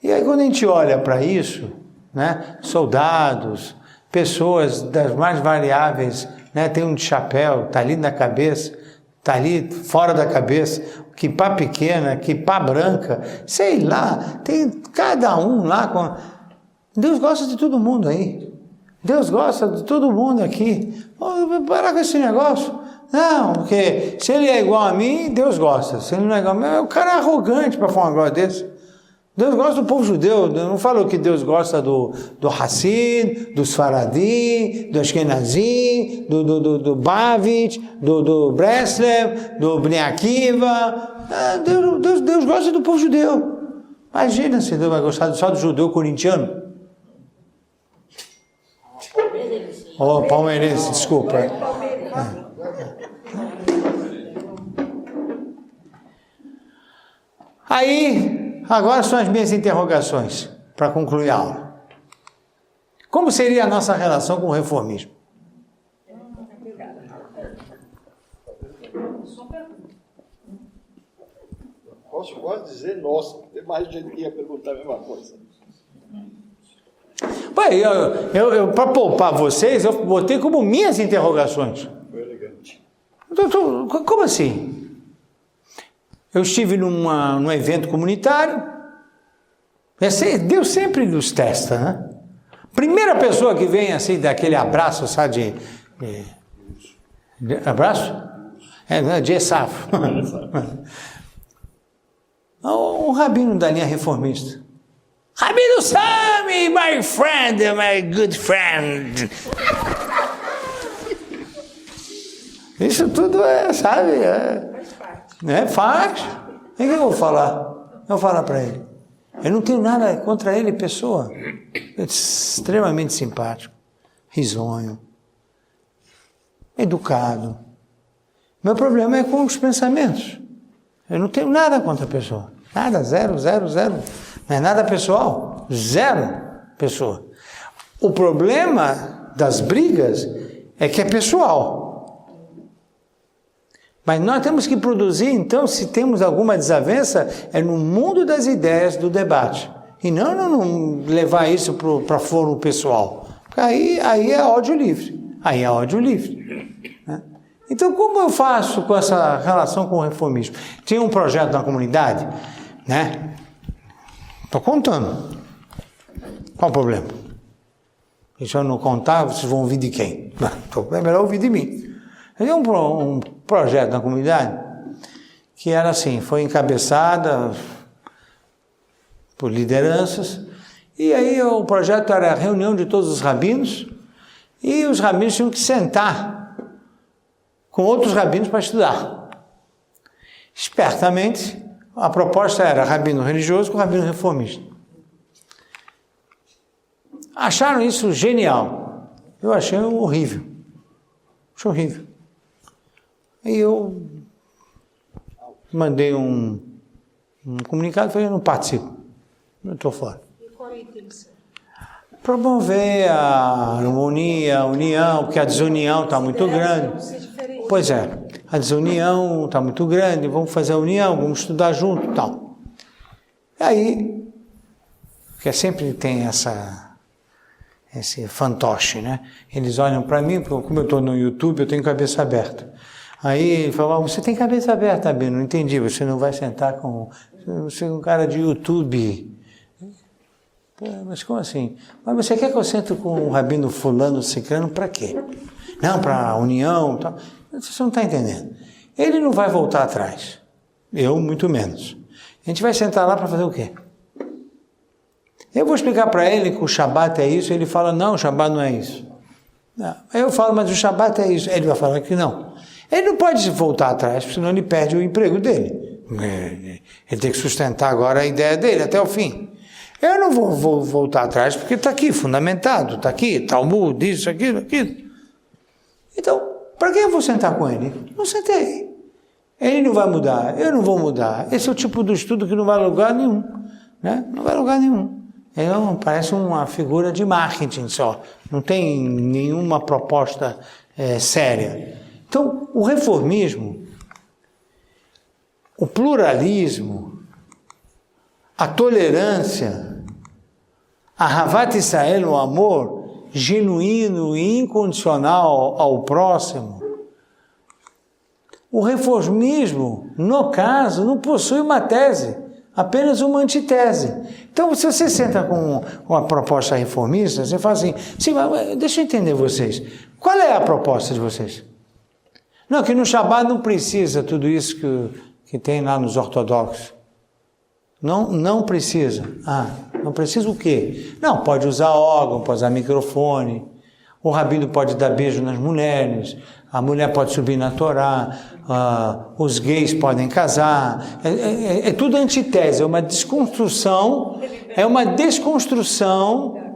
E aí quando a gente olha para isso, né, soldados, pessoas das mais variáveis, né, tem um de chapéu, tá ali na cabeça, tá ali fora da cabeça, quipá pequena, quipá branca, sei lá, tem cada um lá com... Deus gosta de todo mundo aí. Deus gosta de todo mundo aqui. Parar com esse negócio. Não, porque se ele é igual a mim, Deus gosta. Se ele não é igual a mim, o cara é arrogante para falar um negócio desse. Deus gosta do povo judeu. Não falou que Deus gosta do Hassid, do Sfaradi, do Ashkenazi, do Bavit, do Breslev, do Bnei Akiva. Deus gosta do povo judeu. Imagina se Deus vai gostar só do judeu corintiano. Palmeirense, desculpa. Aí, agora são as minhas interrogações, para concluir a aula. Como seria a nossa relação com o reformismo? Posso quase dizer, nossa, tem mais gente que ia perguntar a mesma coisa. Para poupar vocês, eu botei como minhas interrogações. Foi elegante. Doutor, como assim? Eu estive num evento comunitário. Deus sempre nos testa, né? Primeira pessoa que vem assim, daquele abraço, sabe? De abraço? De Esaf. Um rabino da linha reformista. Rabino Sami, my friend, my good friend. Isso tudo sabe? Faz. O que eu vou falar? Eu vou falar para ele. Eu não tenho nada contra ele, pessoa. É extremamente simpático, risonho, educado. Meu problema é com os pensamentos. Eu não tenho nada contra a pessoa. Nada, zero. Não é nada pessoal. Zero pessoa. O problema das brigas é que é pessoal. Mas nós temos que produzir, então, se temos alguma desavença, é no mundo das ideias do debate. E não levar isso para foro pessoal. Porque aí é ódio livre. Aí é ódio livre. Né? Então, como eu faço com essa relação com o reformismo? Tinha um projeto na comunidade, né? Estou contando. Qual o problema? Se eu não contar, vocês vão ouvir de quem? É melhor ouvir de mim. Tinha um projeto na comunidade que era assim, foi encabeçada por lideranças, e aí o projeto era a reunião de todos os rabinos, e os rabinos tinham que sentar com outros rabinos para estudar. Espertamente, a proposta era rabino religioso com rabino reformista. Acharam isso genial. Eu achei horrível. Achei horrível. E eu mandei um comunicado e falei, eu não participo. Eu estou fora. E qual é a intenção? Promover a harmonia, a união, porque a desunião está muito grande. Pois é, a desunião está muito grande, vamos fazer a união, vamos estudar junto e tal. E aí, porque sempre tem esse fantoche, né? Eles olham para mim, como eu estou no YouTube, eu tenho cabeça aberta. Aí ele falou, você tem cabeça aberta, Bino, não entendi, você não vai sentar com... Você é um cara de YouTube. Mas como assim? Mas você quer que eu sente com o rabino fulano, ciclano, para quê? Não, para a união e tal. Você não está entendendo. Ele não vai voltar atrás. Eu, muito menos. A gente vai sentar lá para fazer o quê? Eu vou explicar para ele que o Shabat é isso, ele fala, não, o Shabat não é isso. Não. Aí eu falo, mas o Shabat é isso. Ele vai falar que não. Ele não pode voltar atrás, senão ele perde o emprego dele. Ele tem que sustentar agora a ideia dele até o fim. Eu não vou voltar atrás porque está aqui, fundamentado, está aqui, Talmud, isso, aquilo. Então, para que eu vou sentar com ele? Não sentei. Ele não vai mudar, eu não vou mudar. Esse é o tipo de estudo que não vai a lugar nenhum. Né? Não vai a lugar nenhum. Ele parece uma figura de marketing só. Não tem nenhuma proposta séria. Então, o reformismo, o pluralismo, a tolerância, a Ahavat Israel, o amor genuíno e incondicional ao próximo, o reformismo, no caso, não possui uma tese, apenas uma antitese. Então, se você senta com uma proposta reformista, você fala assim, sim, mas deixa eu entender vocês, qual é a proposta de vocês? Não, que no Shabat não precisa tudo isso que tem lá nos ortodoxos. Não precisa. Não precisa o quê? Não, pode usar órgão, pode usar microfone, o rabino pode dar beijo nas mulheres, a mulher pode subir na Torá, os gays podem casar, é tudo antitese, é uma desconstrução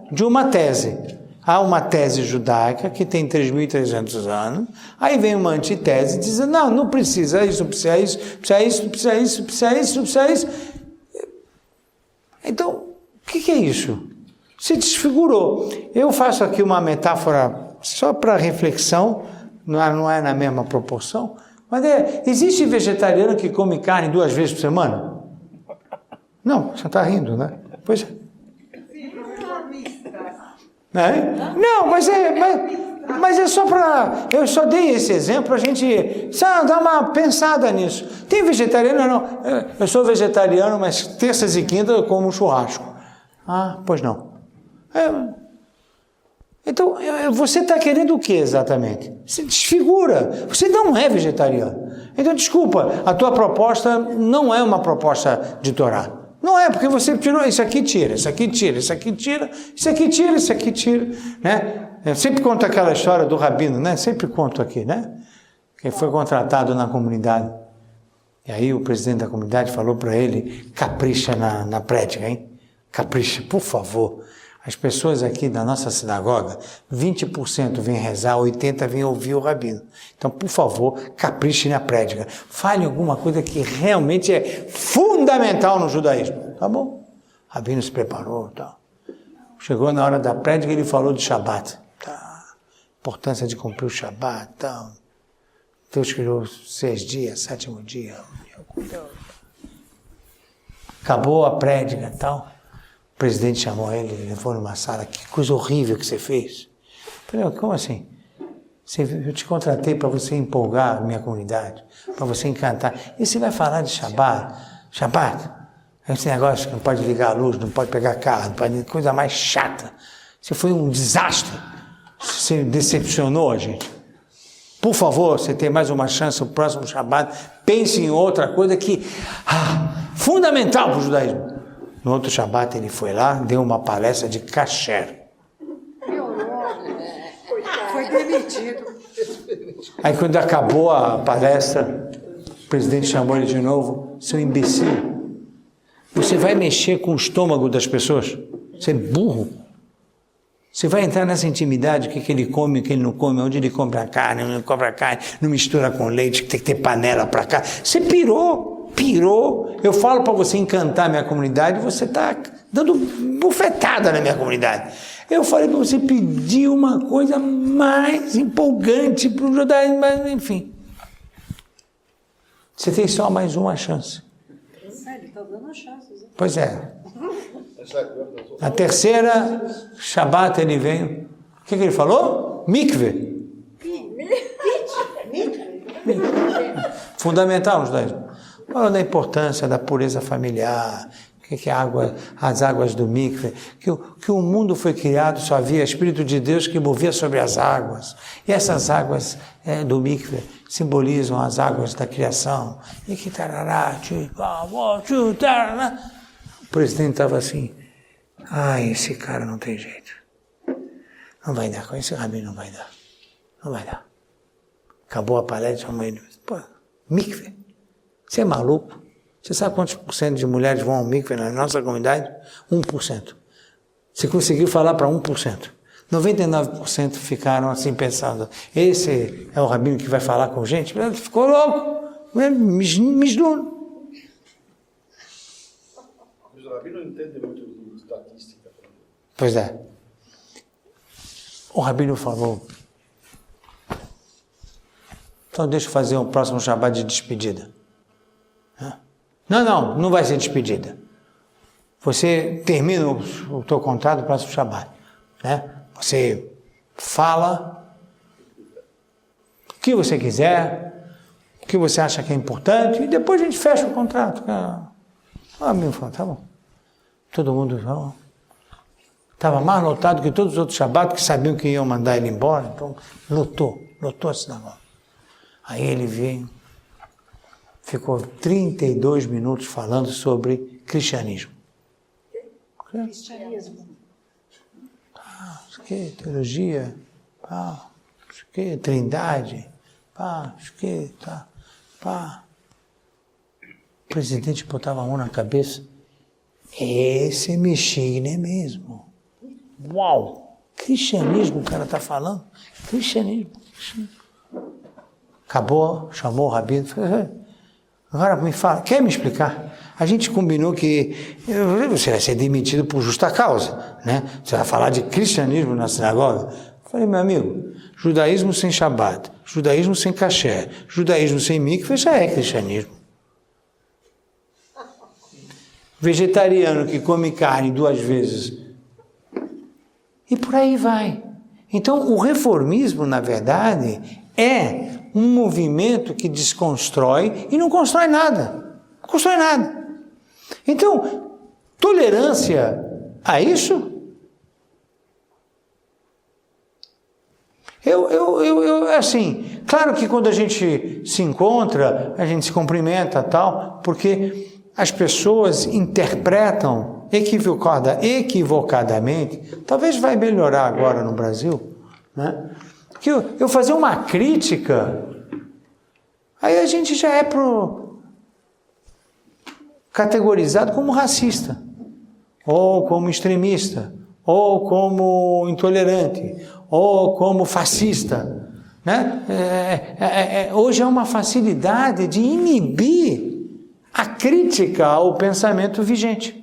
de uma tese. Há uma tese judaica que tem 3.300 anos, aí vem uma antitese dizendo, não precisa isso, precisa isso, precisa isso, precisa isso, precisa isso, precisa isso. Então, o que é isso? Se desfigurou. Eu faço aqui uma metáfora só para reflexão, não é na mesma proporção, mas existe vegetariano que come carne 2 vezes por semana? Não, você está rindo, né? Pois é. Né? Não, mas é só para... Eu só dei esse exemplo para a gente dar uma pensada nisso. Tem vegetariano? Não. Eu sou vegetariano, mas terças e quintas eu como um churrasco. Ah, pois não. Então, você está querendo o que exatamente? Se desfigura. Você não é vegetariano. Então, desculpa, a tua proposta não é uma proposta de Torá. Não é, porque você tirou isso aqui, tira, isso aqui tira, isso aqui tira, isso aqui tira, isso aqui tira, né? Eu sempre conto aquela história do rabino, né? Sempre conto aqui, né? Que foi contratado na comunidade. E aí o presidente da comunidade falou para ele, capricha na prédica, hein? Capricha, por favor. As pessoas aqui da nossa sinagoga, 20% vêm rezar, 80% vêm ouvir o rabino. Então, por favor, capriche na prédica. Fale alguma coisa que realmente é fundamental no judaísmo. Tá bom? O rabino se preparou, tal. Chegou na hora da prédica, ele falou de Shabat. Tá. Importância de cumprir o Shabat, tal. Deus criou 6 dias, 7º dia. Acabou a prédica, tal. O presidente chamou ele, levou numa sala. Que coisa horrível que você fez. Eu falei, como assim? Eu te contratei para você empolgar a minha comunidade, para você encantar. E você vai falar de Shabat? Shabat? Esse negócio que não pode ligar a luz, não pode pegar carro, não pode... coisa mais chata. Você foi um desastre. Você decepcionou a gente. Por favor, você tem mais uma chance no próximo Shabat. Pense em outra coisa que... fundamental para o judaísmo. No outro Shabat ele foi lá, deu uma palestra de kasher. Foi demitido. Aí quando acabou a palestra, o presidente chamou ele de novo, seu imbecil, você vai mexer com o estômago das pessoas? Você é burro. Você vai entrar nessa intimidade, o que ele come, o que ele não come, onde ele compra a carne, onde ele compra a carne, não mistura com leite, tem que ter panela para cá. Você pirou. Eu falo para você encantar a minha comunidade, você está dando bufetada na minha comunidade. Eu falei para você pedir uma coisa mais empolgante para o judaísmo, mas enfim. Você tem só mais uma chance. Ele está dando chances. Pois é. Na terceira Shabat ele veio. O que ele falou? Mikve. Fundamental no judaísmo. Falando da importância da pureza familiar, que as águas do mikve, que o mundo foi criado, só havia Espírito de Deus que movia sobre as águas. E essas águas do mikve simbolizam as águas da criação. E que tarará, o presidente estava assim, esse cara não tem jeito. Não vai dar, com esse rabino não vai dar. Não vai dar. Acabou a palestra, chamou ele, mikve. Você é maluco? Você sabe quantos % de mulheres vão ao mikve na nossa comunidade? 1%. Você conseguiu falar para 1%. 99% ficaram assim pensando, esse é o rabino que vai falar com gente? Ficou louco. Misluno. Mas o rabino não entende muito de estatística. Pois é. O rabino falou, então deixa eu fazer um próximo Shabat de despedida. Não vai ser despedida. Você termina o teu contrato no próximo Shabat, né? Você fala o que você quiser, o que você acha que é importante, e depois a gente fecha o contrato. Amigo falou, tá bom. Todo mundo estava mais lotado que todos os outros Shabat que sabiam que iam mandar ele embora, então lotou a sinagoga. Aí ele veio. Ficou 32 minutos falando sobre cristianismo. Cristianismo. Isso que teologia, isso que trindade, isso que O presidente botava a mão na cabeça. Esse é Mexigné mesmo. Uau! Cristianismo o cara está falando? Cristianismo. Acabou, chamou o rabino. Agora me fala, quer me explicar? A gente combinou que você vai ser demitido por justa causa, né? Você vai falar de cristianismo na sinagoga? Eu falei, meu amigo, judaísmo sem Shabat, judaísmo sem kasher, judaísmo sem mikve já é cristianismo. Vegetariano que come carne 2 vezes E por aí vai. Então, o reformismo, na verdade, é um movimento que desconstrói e não constrói nada. Não constrói nada. Então, tolerância a isso? Assim, claro que quando a gente se encontra, a gente se cumprimenta tal, porque as pessoas interpretam equivocadamente, talvez vai melhorar agora no Brasil, né? Que eu fazer uma crítica, aí a gente já é categorizado como racista, ou como extremista, ou como intolerante, ou como fascista, né? Hoje é uma facilidade de inibir a crítica ao pensamento vigente.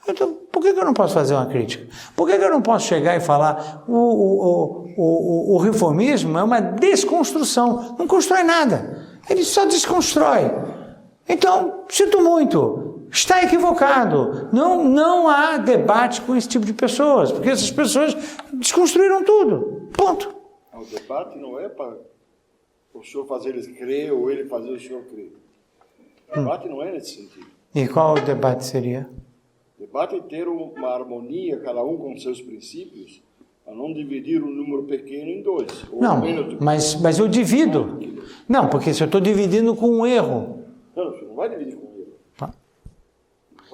Então, por que eu não posso fazer uma crítica? Por que eu não posso chegar e falar o reformismo é uma desconstrução, não constrói nada, ele só desconstrói. Então, sinto muito, está equivocado, não há debate com esse tipo de pessoas, porque essas pessoas desconstruíram tudo, ponto. O debate não é para o senhor fazer eles crer ou ele fazer o senhor crer. O debate não é nesse sentido. E qual o debate seria? O debate é ter uma harmonia, cada um com seus princípios, para não dividir um número pequeno em dois. Não, mas eu divido. Não, porque se eu estou dividindo com um erro. Não, você não vai dividir com um erro.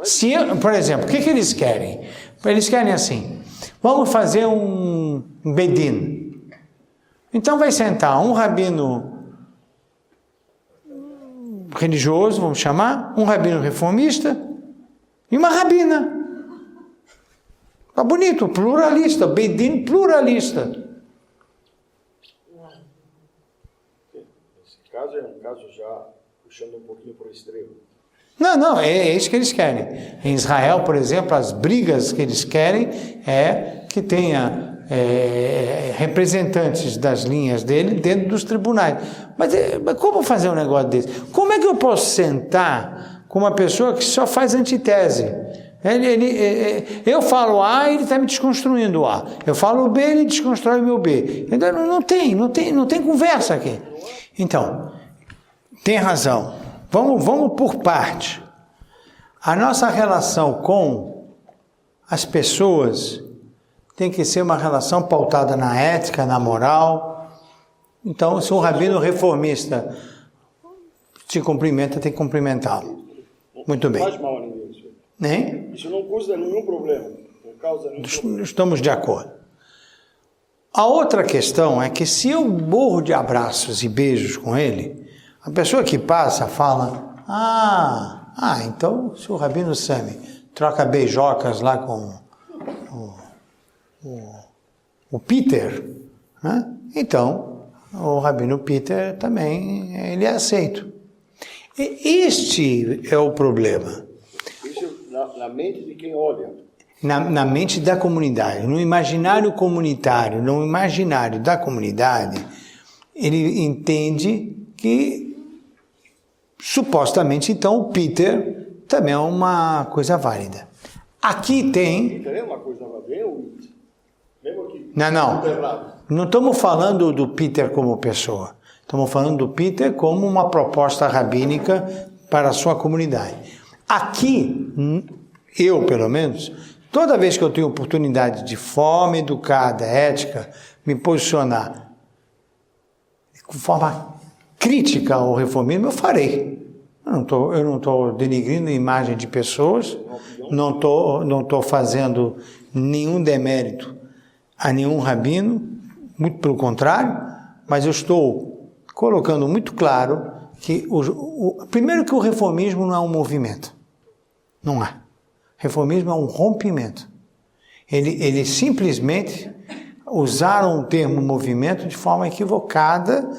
Se eu, por exemplo, o que eles querem? Eles querem assim, vamos fazer um bedin. Então vai sentar um rabino religioso, vamos chamar, um rabino reformista e uma rabina. Tá bonito, pluralista, bedin pluralista. Esse caso é um caso já puxando um pouquinho para o extremo. Não, é isso que eles querem. Em Israel, por exemplo, as brigas que eles querem é que tenha representantes das linhas dele dentro dos tribunais. Mas como fazer um negócio desse? Como é que eu posso sentar com uma pessoa que só faz antitese? Eu falo A, ele está me desconstruindo o A. Eu falo B, ele desconstrói o meu B. Então, não tem conversa aqui. Então, tem razão. Vamos por parte. A nossa relação com as pessoas tem que ser uma relação pautada na ética, na moral. Então, se um rabino reformista te cumprimenta, tem que cumprimentá-lo. Muito bem. Não faz mal a ninguém isso. Nem? Isso não causa nenhum problema. Não causa nenhum problema. Estamos de acordo. A outra questão é que se eu morro de abraços e beijos com ele, a pessoa que passa fala, então se o Rabino Sami troca beijocas lá com o Peter, né? Então o Rabino Peter também ele é aceito. Este é o problema. Isso na mente de quem olha. Na mente da comunidade, no imaginário comunitário, no imaginário da comunidade, ele entende que supostamente, então, o Peter também é uma coisa válida. Aqui tem... Peter é uma coisa válida, mesmo aqui. Não estamos falando do Peter como pessoa. Estamos falando do Peter como uma proposta rabínica para a sua comunidade. Aqui, eu, pelo menos, toda vez que eu tenho oportunidade de forma educada, ética, me posicionar com forma crítica ao reformismo, eu farei. Eu não estou denigrindo a imagem de pessoas, não estou fazendo nenhum demérito a nenhum rabino, muito pelo contrário, mas eu estou colocando muito claro que, primeiro que o reformismo não é um movimento. Não é. Reformismo é um rompimento. Ele simplesmente usaram o termo movimento de forma equivocada,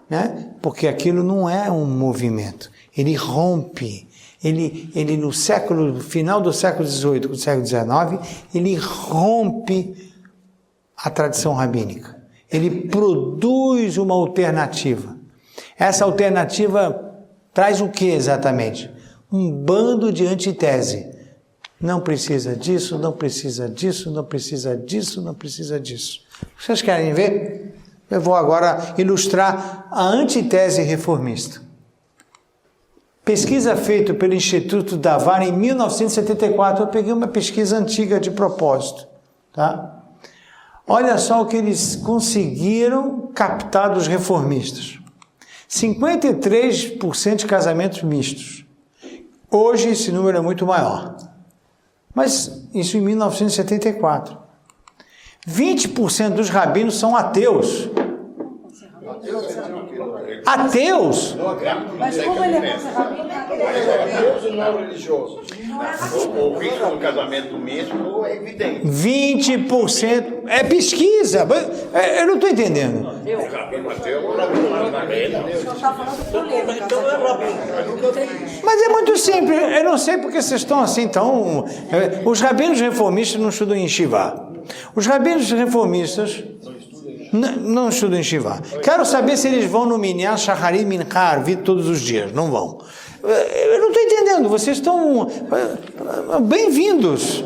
né? Porque aquilo não é um movimento, ele rompe, ele no final do século XVIII, do século XIX, ele rompe a tradição rabínica, ele produz uma alternativa. Essa alternativa traz o que exatamente? Um bando de antitese. Não precisa disso, não precisa disso, não precisa disso, não precisa disso. Vocês querem ver? Eu vou agora ilustrar a antitese reformista. Pesquisa feita pelo Instituto Davar em 1974. Eu peguei uma pesquisa antiga de propósito. Tá? Olha só o que eles conseguiram captar dos reformistas. 53% de casamentos mistos. Hoje esse número é muito maior. Mas isso em 1974. 20% dos rabinos são ateus. Ateus? Mas como ele é rabino? Ateus e não religiosos. O risco do casamento mesmo é evidente. 20% é pesquisa. Eu não estou entendendo. O rabino ateu, o rabino não na renda. O senhor está falando polêmica. Então é rabino. Mas é muito simples. Eu não sei porque vocês estão assim tão... Os rabinos reformistas não estudam em Yeshiva. Os rabinos reformistas não estudam em Yeshiva. Quero saber se eles vão no Minyan, Shacharim, Minchar, vir todos os dias. Não vão. Eu não estou entendendo. Vocês estão bem-vindos.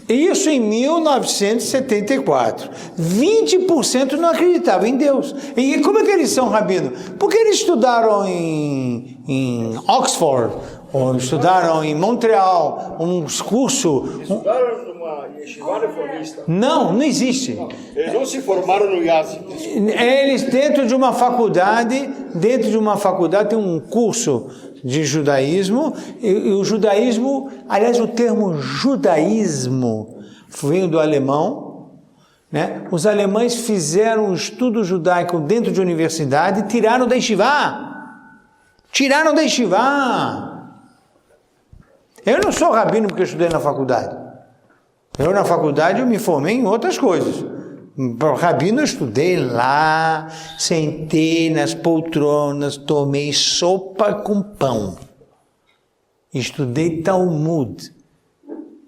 Isso em 1974. 20% não acreditavam em Deus. E como é que eles são rabino? Porque eles estudaram em Oxford, ou estudaram em Montreal, um curso... Estudaram numa yeshiva reformista. Não existe. Eles não se formaram no IASI. Eles, dentro de uma faculdade tem um curso de judaísmo, e o judaísmo, aliás, o termo judaísmo veio do alemão, né? Os alemães fizeram um estudo judaico dentro de universidade e tiraram da yeshiva. Eu não sou rabino porque eu estudei na faculdade. Na faculdade eu me formei em outras coisas. Rabino eu estudei lá, sentei nas poltronas, tomei sopa com pão. Estudei Talmud.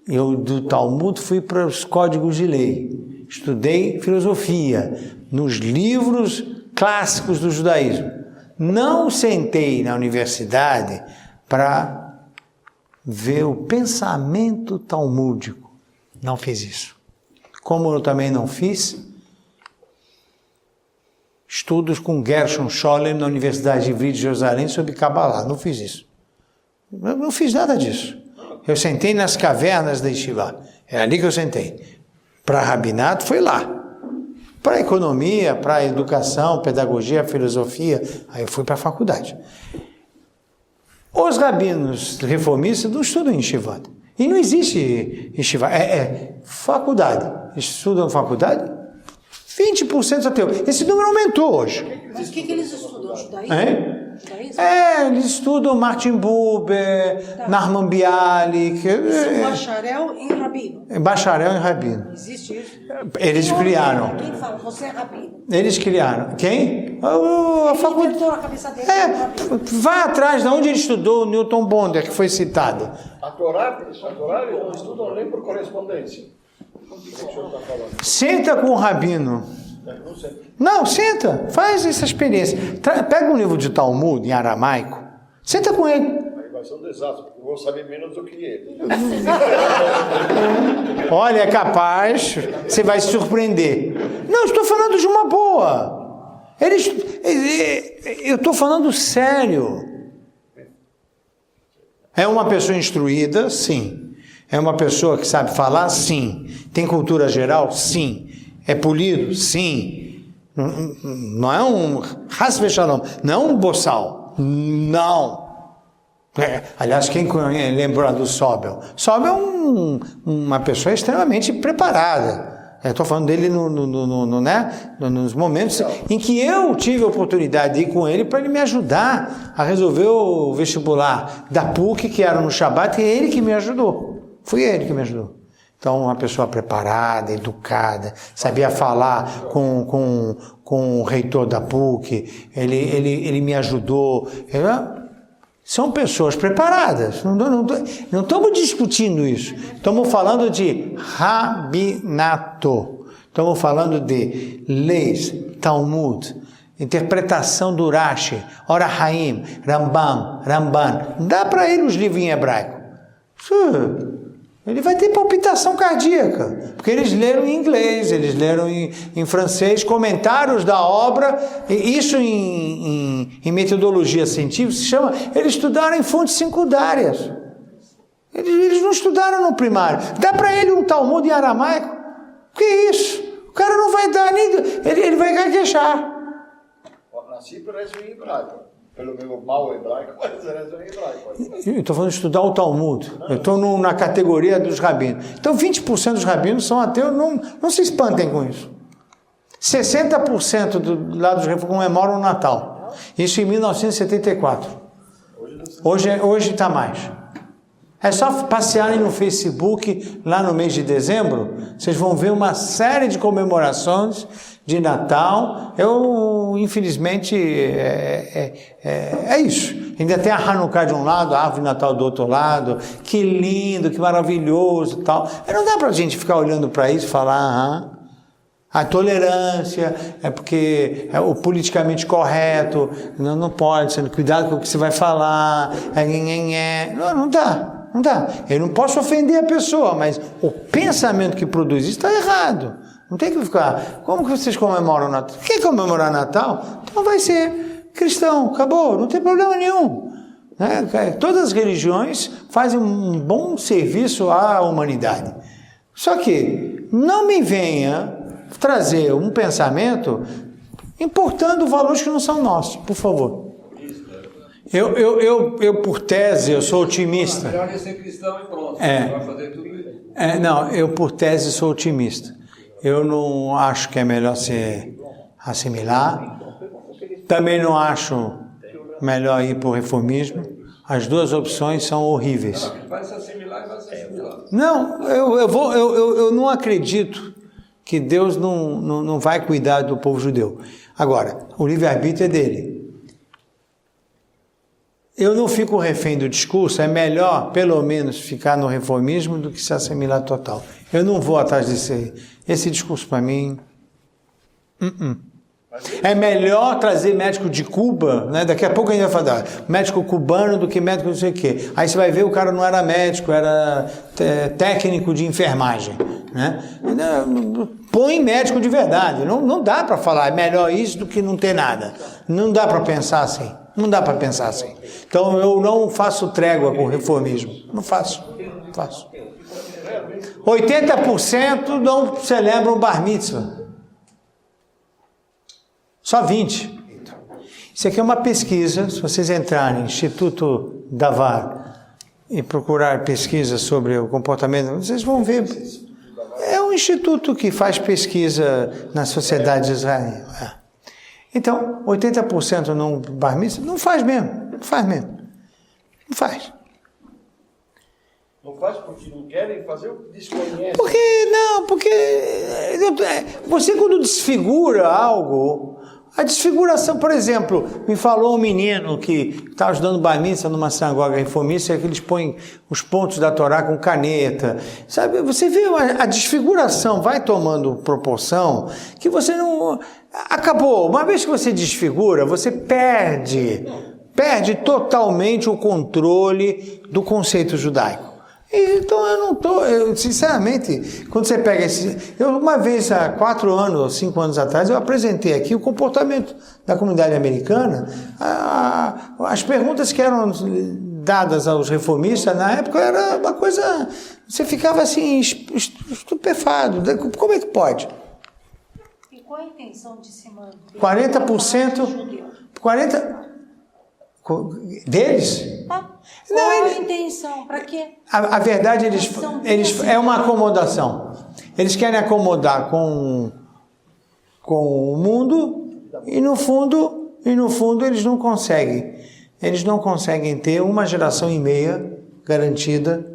Eu do Talmud fui para os códigos de lei. Estudei filosofia nos livros clássicos do judaísmo. Não sentei na universidade para ver o pensamento talmúdico. Não fiz isso. Como eu também não fiz estudos com Gershon Scholem na Universidade Ivrit de Jerusalém sobre Kabbalah. Não fiz isso. Eu não fiz nada disso. Eu sentei nas cavernas da Yeshiva. É ali que eu sentei. Para rabinato foi lá. Para economia, para educação, pedagogia, filosofia, aí eu fui para a faculdade. Os rabinos reformistas não estudam em Yeshiva. E não existe Yeshiva. É faculdade. Estudam faculdade? 20% ateu. Esse número aumentou hoje. Mas o que eles estudam? Judaísmo? Judaísmo? Eles estudam Martin Buber, Nahman Bialik. São bacharel em rabino. Bacharel em rabino. Existe isso? Eles criaram. Quem fala? Você é rabino. Eles criaram. Quem? A faculdade. Inventou a cabeça dele. Vai atrás de onde ele estudou o Newton Bonder, que foi citado. A Torá eles não estudam nem por correspondência. O que o senhor está falando? Senta com o rabino. Não sei. Não, senta. Faz essa experiência. Pega um livro de Talmud em aramaico. Senta com ele. Aí vai ser um desastre, porque eu vou saber menos do que ele. Olha, é capaz, você vai se surpreender. Não, estou falando de uma boa. Eu estou falando sério. É uma pessoa instruída? Sim. É uma pessoa que sabe falar? Sim. Tem cultura geral? Sim. É polido? Sim. Não é um Has Veshalom, não é um boçal. Não. Aliás, quem lembra do Sobel? Sobel é uma pessoa extremamente preparada. Estou falando dele nos momentos em que eu tive a oportunidade de ir com ele para ele me ajudar a resolver o vestibular da PUC, que era no Shabat, e é ele que me ajudou. Foi ele que me ajudou. Então, uma pessoa preparada, educada, sabia falar com o reitor da PUC, ele me ajudou. São pessoas preparadas. Não estamos discutindo isso. Estamos falando de rabinato. Estamos falando de leis, Talmud, interpretação do Rashi, Ora Haim, Ramban. Dá para ele os livros em hebraico. Ele vai ter palpitação cardíaca, porque eles leram em inglês, eles leram em francês, comentários da obra, e isso em metodologia científica se chama, eles estudaram em fontes secundárias. Eles não estudaram no primário. Dá para ele um Talmud em aramaico? Que isso? O cara não vai dar nem... Ele vai gaguejar. Nasci por isso em hebraico. Pelo meu mal hebraico, mas isso em hebraico. Eu estou falando de estudar o Talmud. Eu estou na categoria dos rabinos. Então 20% dos rabinos são ateus. Não se espantem com isso. 60% do lado dos rabinos comemoram o Natal. Isso em 1974. Hoje está mais. É só passearem no Facebook, lá no mês de dezembro, vocês vão ver uma série de comemorações de Natal. Infelizmente, é isso. Ainda tem a Hanukkah de um lado, a árvore de Natal do outro lado. Que lindo, que maravilhoso e tal. Não dá pra gente ficar olhando para isso e falar... A tolerância, é porque é o politicamente correto, não pode, cuidado com o que você vai falar, não dá. Não dá. Eu não posso ofender a pessoa, mas o pensamento que produz isso está errado. Não tem que ficar... Como que vocês comemoram o Natal? Quer comemorar Natal? Então vai ser cristão. Acabou. Não tem problema nenhum. Todas as religiões fazem um bom serviço à humanidade. Só que não me venha trazer um pensamento importando valores que não são nossos. Por favor. Eu por tese, eu sou otimista. Melhor é ser cristão e pronto. Vai fazer tudo isso. Não, eu por tese sou otimista. Eu não acho que é melhor se assimilar. Também não acho melhor ir para o reformismo. As duas opções são horríveis. Vai se assimilar e vai se assimilar. Não, eu não acredito que Deus não vai cuidar do povo judeu. Agora, o livre-arbítrio é dele. Eu não fico refém do discurso, é melhor, pelo menos, ficar no reformismo do que se assimilar total. Eu não vou atrás desse aí. Esse discurso, para mim... É melhor trazer médico de Cuba, né? Daqui a pouco a gente vai falar médico cubano do que médico não sei o quê. Aí você vai ver o cara não era médico, era técnico de enfermagem, né? Põe médico de verdade. Não dá para falar é melhor isso do que não ter nada. Não dá para pensar assim. Não dá para pensar assim. Então eu não faço trégua com o reformismo. Não faço. 80% não celebram bar mitzvah. Só 20%. Isso aqui é uma pesquisa. Se vocês entrarem no Instituto Davar e procurar pesquisa sobre o comportamento, vocês vão ver. É um instituto que faz pesquisa na sociedade de Israel. Então, 80% não bar mitzvah, não faz mesmo. Não faz. Não faz porque não querem fazer o que desconhecem. Porque você quando desfigura algo, a desfiguração, por exemplo, me falou um menino que estava estudando bar mitzvah numa sinagoga reformista, que eles põem os pontos da Torá com caneta, sabe? Você vê a desfiguração vai tomando proporção que você não... Acabou. Uma vez que você desfigura, você perde totalmente o controle do conceito judaico. Então eu não estou, sinceramente, quando você pega uma vez há 4 anos ou 5 anos atrás, eu apresentei aqui o comportamento da comunidade americana, as perguntas que eram dadas aos reformistas na época era uma coisa, você ficava assim, estupefado, como é que pode? E qual a intenção de se manter? 40%, 40% deles? Qual a intenção? Para quê? A verdade, eles é uma acomodação. Eles querem acomodar com o mundo e no fundo eles não conseguem. Eles não conseguem ter 1,5 geração garantida.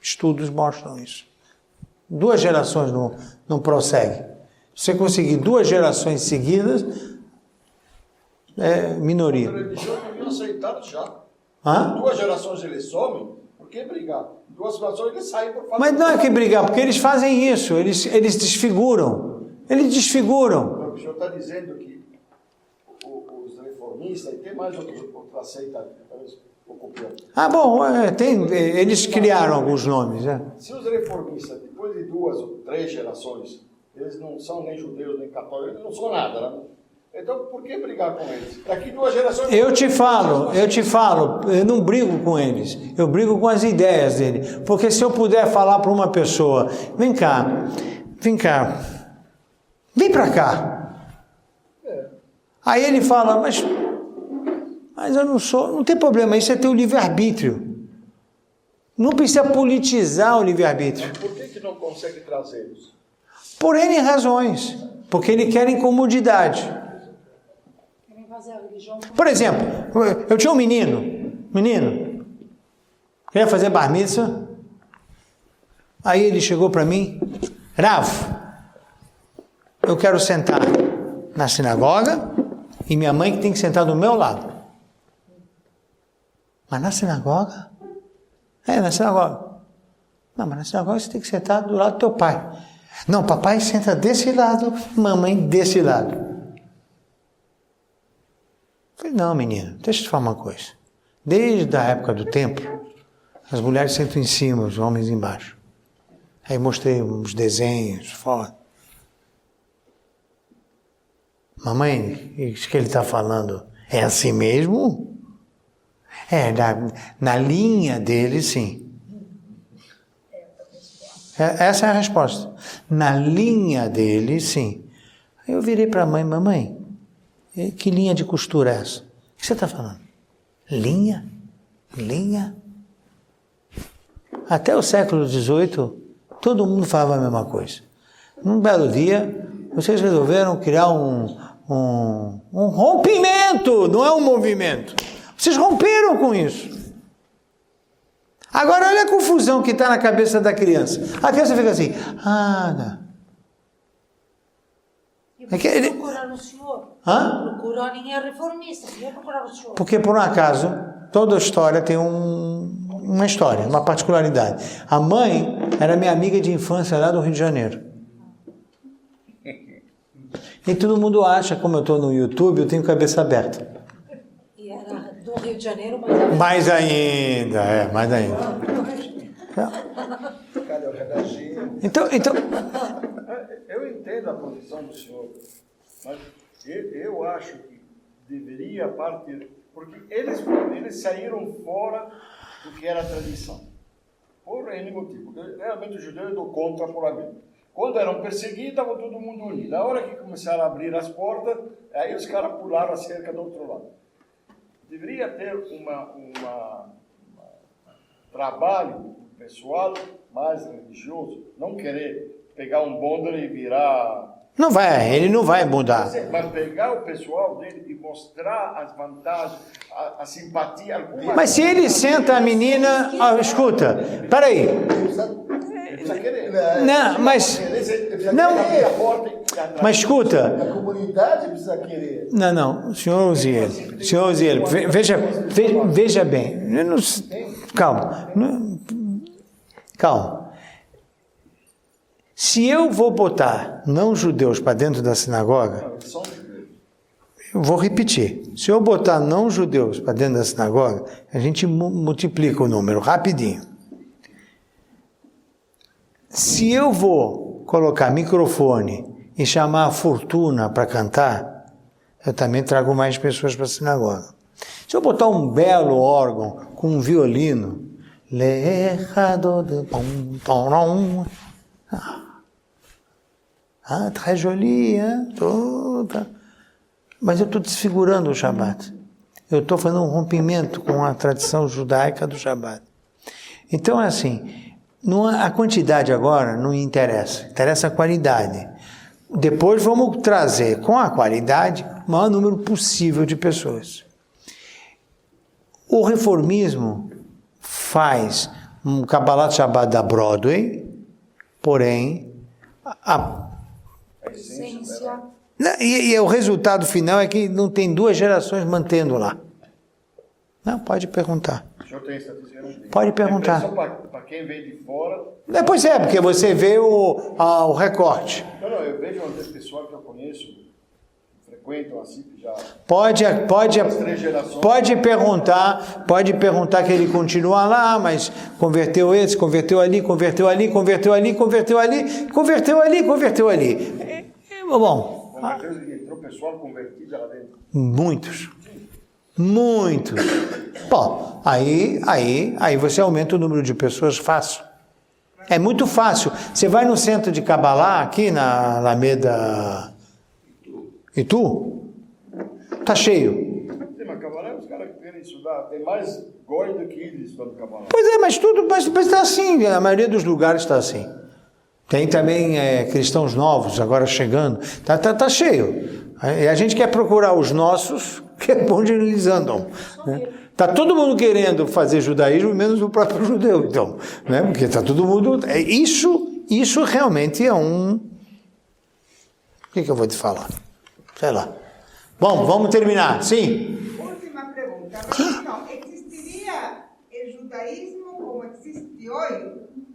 Estudos mostram isso. 2 gerações não prosseguem. Se você conseguir 2 gerações seguidas, é minoria. A religião devia aceitar já. 2 gerações eles somem, por que brigar? 2 gerações eles saem por fazer. Mas não é que brigar, porque eles fazem isso, eles desfiguram. Eles desfiguram. O senhor está dizendo que os reformistas, e tem mais outra seita, copião. Ah, bom, eles criaram alguns nomes, né? Se os reformistas, depois de 2 ou 3 gerações, eles não são nem judeus, nem católicos, eles não são nada, né? Então, por que brigar com eles? Daqui 2 gerações... Eu te falo, eu não brigo com eles, eu brigo com as ideias dele. Porque se eu puder falar para uma pessoa, vem cá, vem para cá. Aí ele fala, mas eu não sou, não tem problema, isso é teu livre-arbítrio. Não precisa politizar o livre-arbítrio. Por que não consegue trazê-los? Por N razões, porque eles querem comodidade. Por exemplo, eu tinha um menino, queria fazer bar mitzvah, aí ele chegou para mim, Rav, eu quero sentar na sinagoga e minha mãe que tem que sentar do meu lado. Mas na sinagoga? Na sinagoga. Não, mas na sinagoga você tem que sentar do lado do teu pai. Não, papai senta desse lado, mamãe desse lado. Falei, não, menino, deixa eu te falar uma coisa. Desde a época do templo, as mulheres sentam em cima, os homens embaixo. Aí mostrei uns desenhos, foto. Mamãe, isso que ele está falando é assim mesmo? Na linha dele, sim. Essa é a resposta. Na linha dele, sim. Aí eu virei para a mãe, mamãe, que linha de costura é essa? O que você está falando? Linha? Até o século XVIII, todo mundo falava a mesma coisa. Num belo dia, vocês resolveram criar um rompimento, não é um movimento. Vocês romperam com isso. Agora olha a confusão que está na cabeça da criança. A criança fica assim, Procuraram o senhor. Procurou, ninguém é reformista. Eu procurar o senhor. Porque, por um acaso, toda história tem uma história, uma particularidade. A mãe era minha amiga de infância lá do Rio de Janeiro. E todo mundo acha, como eu estou no YouTube, eu tenho cabeça aberta. E era do Rio de Janeiro, mais ainda. Cadê o redaginho? Então... Eu entendo a posição do senhor, mas eu acho que deveria partir, porque eles saíram fora do que era tradição, por N motivo, porque realmente os judeus dão contra por ali. Quando eram perseguidos, estava todo mundo unido. Na hora que começaram a abrir as portas, aí os caras pularam a cerca do outro lado. Deveria ter um trabalho pessoal mais religioso, não querer pegar um bonde e virar... ele não vai mudar. Mas pegar o pessoal dele e mostrar as vantagens, a simpatia... Mas se ele senta a menina... escuta, peraí. Não, mas... Não, mas escuta... A comunidade precisa querer. Não, senhor Uziel, veja bem. Calma. Se eu vou botar não-judeus para dentro da sinagoga, eu vou repetir. Se eu botar não-judeus para dentro da sinagoga, a gente multiplica o número rapidinho. Se eu vou colocar microfone e chamar a Fortuna para cantar, eu também trago mais pessoas para a sinagoga. Se eu botar um belo órgão com um violino, très joli, hein? Mas eu estou desfigurando o Shabat. Eu estou fazendo um rompimento com a tradição judaica do Shabat. Então é assim, a quantidade agora não interessa, interessa a qualidade. Depois vamos trazer com a qualidade o maior número possível de pessoas. O reformismo faz um Kabbalat Shabbat da Broadway, porém e o resultado final é que não tem 2 gerações mantendo lá. Não, pode perguntar. O senhor tem estatística? Pode perguntar. Só para quem vem de fora... Pois é, porque você vê o recorte. Não, eu vejo um pessoal que eu conheço, frequentam assim, que já... Pode perguntar que ele continua lá, mas converteu esse, converteu ali, converteu ali, converteu ali, converteu ali, converteu ali, converteu ali. Bom. Entrou pessoal convertido lá dentro. Muitos. Bom, aí você aumenta o número de pessoas fácil. É muito fácil. Você vai no centro de Kabbalah, aqui na Alameda Itu, tá cheio. Sim, mas Kabbalah, os caras que querem estudar, tem mais goi do que eles estudando Kabbalah. Pois é, mas está assim, a maioria dos lugares está assim. Tem também cristãos novos agora chegando, tá cheio. E a gente quer procurar os nossos, que é onde eles andam. Né? Tá todo mundo querendo fazer judaísmo, menos o próprio judeu, então, né? Porque tá todo mundo... Isso realmente é um... O que eu vou te falar? Sei lá. Bom, vamos terminar. Sim? Última pergunta. Então, existiria o judaísmo como existe hoje,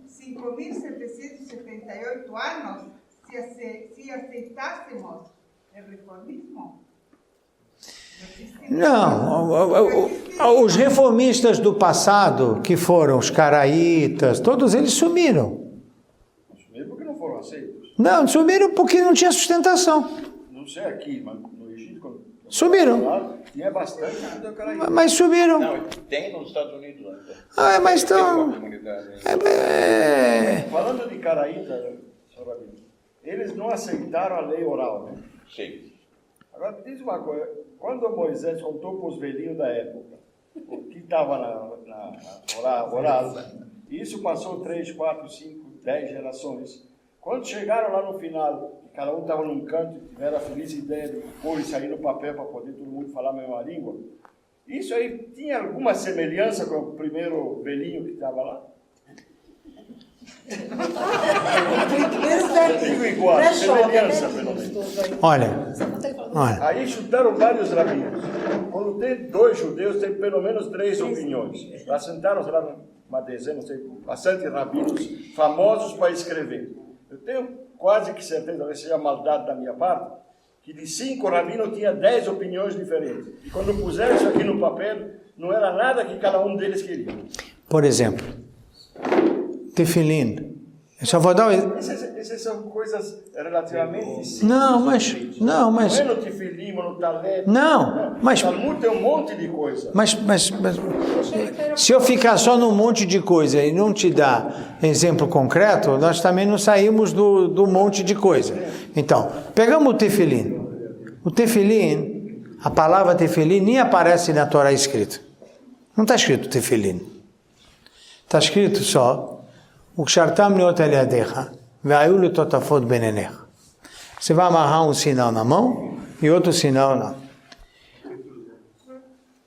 5.778 anos, se aceitássemos o reformismo? Não, os reformistas do passado, que foram os caraítas, todos eles sumiram. Sumiram porque não foram aceitos. Não, sumiram porque não tinha sustentação. Não sei aqui, mas no Egito... Sumiram. Tinha bastante caraíta. Mas sumiram. Não, tem nos Estados Unidos ainda. Mas estão... Falando de caraíta, eles não aceitaram a lei oral, né? Sim. Agora, me diz uma coisa. Quando Moisés contou para os velhinhos da época o que estava na oral, isso passou 3, 4, 5, 10 gerações. Quando chegaram lá no final, cada um estava num canto, tiveram a feliz ideia de pôr isso aí no papel para poder todo mundo falar a mesma língua. Isso aí tinha alguma semelhança com o primeiro velhinho que estava lá? Digo igual, semelhança pelo menos. Olha. Aí chutaram vários rabinos. Quando tem 2 judeus, tem pelo menos 3 opiniões. Lá sentaram lá uma dezena, não sei, bastante rabinos famosos para escrever. Eu tenho quase que certeza, talvez seja maldade da minha parte, que de 5 rabinos tinha 10 opiniões diferentes. E quando puseram isso aqui no papel, não era nada que cada um deles queria. Por exemplo, tefilim. Eu só vou dar Essas são coisas relativamente simples. Não, mas... Não é no tefilim, no talete. Não, mas... No Talmud tem um monte de coisa. Mas se eu ficar só num monte de coisa e não te dar exemplo concreto, nós também não saímos do monte de coisa. Então, pegamos o tefilim. O tefilim, a palavra tefilim nem aparece na Torá escrita. Não está escrito tefilim. Está escrito só Ukshartam liot al yadecha ve'ayu letotafot benenecha. Você vai amarrar um sinal na mão e outro sinal na...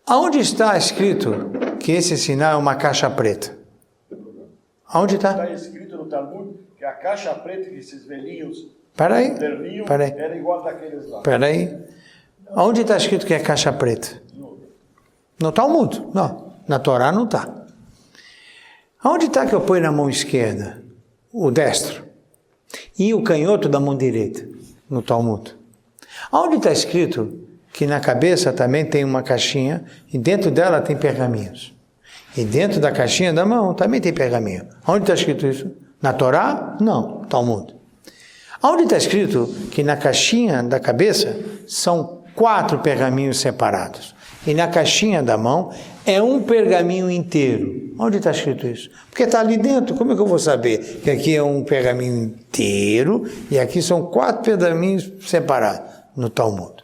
Aonde está escrito que esse sinal é uma caixa preta? Aonde está? Está escrito no Talmud que a caixa preta que esses velhinhos Peraí. Era igual daqueles lá. Peraí. Aonde está escrito que é caixa preta? No Talmud. Não. Na Torá não está. Aonde está que eu ponho na mão esquerda? O destro. E o canhoto da mão direita? No Talmud. Aonde está escrito que na cabeça também tem uma caixinha e dentro dela tem pergaminhos? E dentro da caixinha da mão também tem pergaminho. Aonde está escrito isso? Na Torá? Não. Talmud. Aonde está escrito que na caixinha da cabeça são 4 pergaminhos separados? E na caixinha da mão é um pergaminho inteiro. Onde está escrito isso? Porque está ali dentro. Como é que eu vou saber que aqui é um pergaminho inteiro e aqui são 4 pergaminhos separados no Talmud?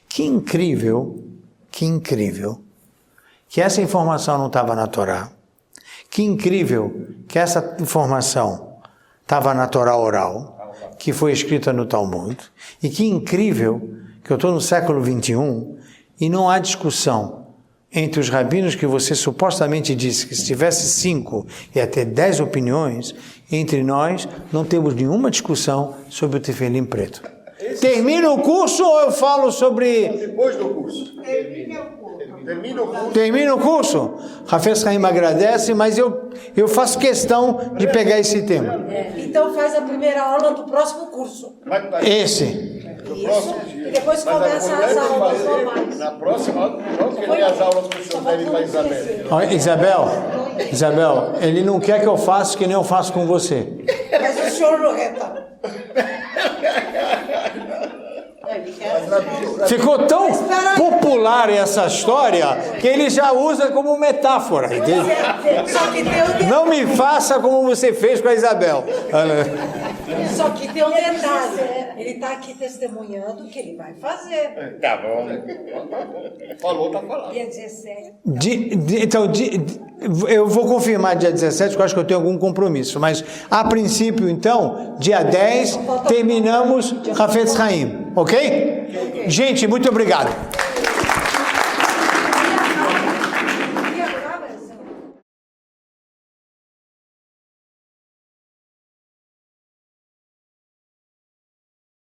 Que incrível que essa informação não estava na Torá. Que incrível que essa informação estava na Torá oral, que foi escrita no Talmud. E que incrível que eu estou no século 21 e não há discussão entre os rabinos que você supostamente disse que se tivesse 5 ia ter 10 opiniões, entre nós não temos nenhuma discussão sobre o tefilim preto. Termina o curso ou eu falo sobre... Depois do curso. Termina o curso. Hafez Haim agradece, mas eu faço questão de pegar esse tema. Então faz a primeira aula do próximo curso. Esse. No próximo dia. E depois Mas começa quando as é que aulas fazer? normais. Na próxima, não querer as aulas que o senhor deve para a Isabel. Ó, Isabel, ele não quer que eu faça que nem eu faço com você. Mas o senhor não reta. Ficou tão popular essa história que ele já usa como metáfora, entende? Só que tem um detalhe. Não me faça como você fez com a Isabel. Só que tem um detalhe. Ele está aqui testemunhando que ele vai fazer. Tá bom. Falou, tá falando. Dia 17. Eu vou confirmar dia 17, porque eu acho que eu tenho algum compromisso. Mas, a princípio, então, dia 10, terminamos Hafetz Haim. Ok? Gente, muito obrigado.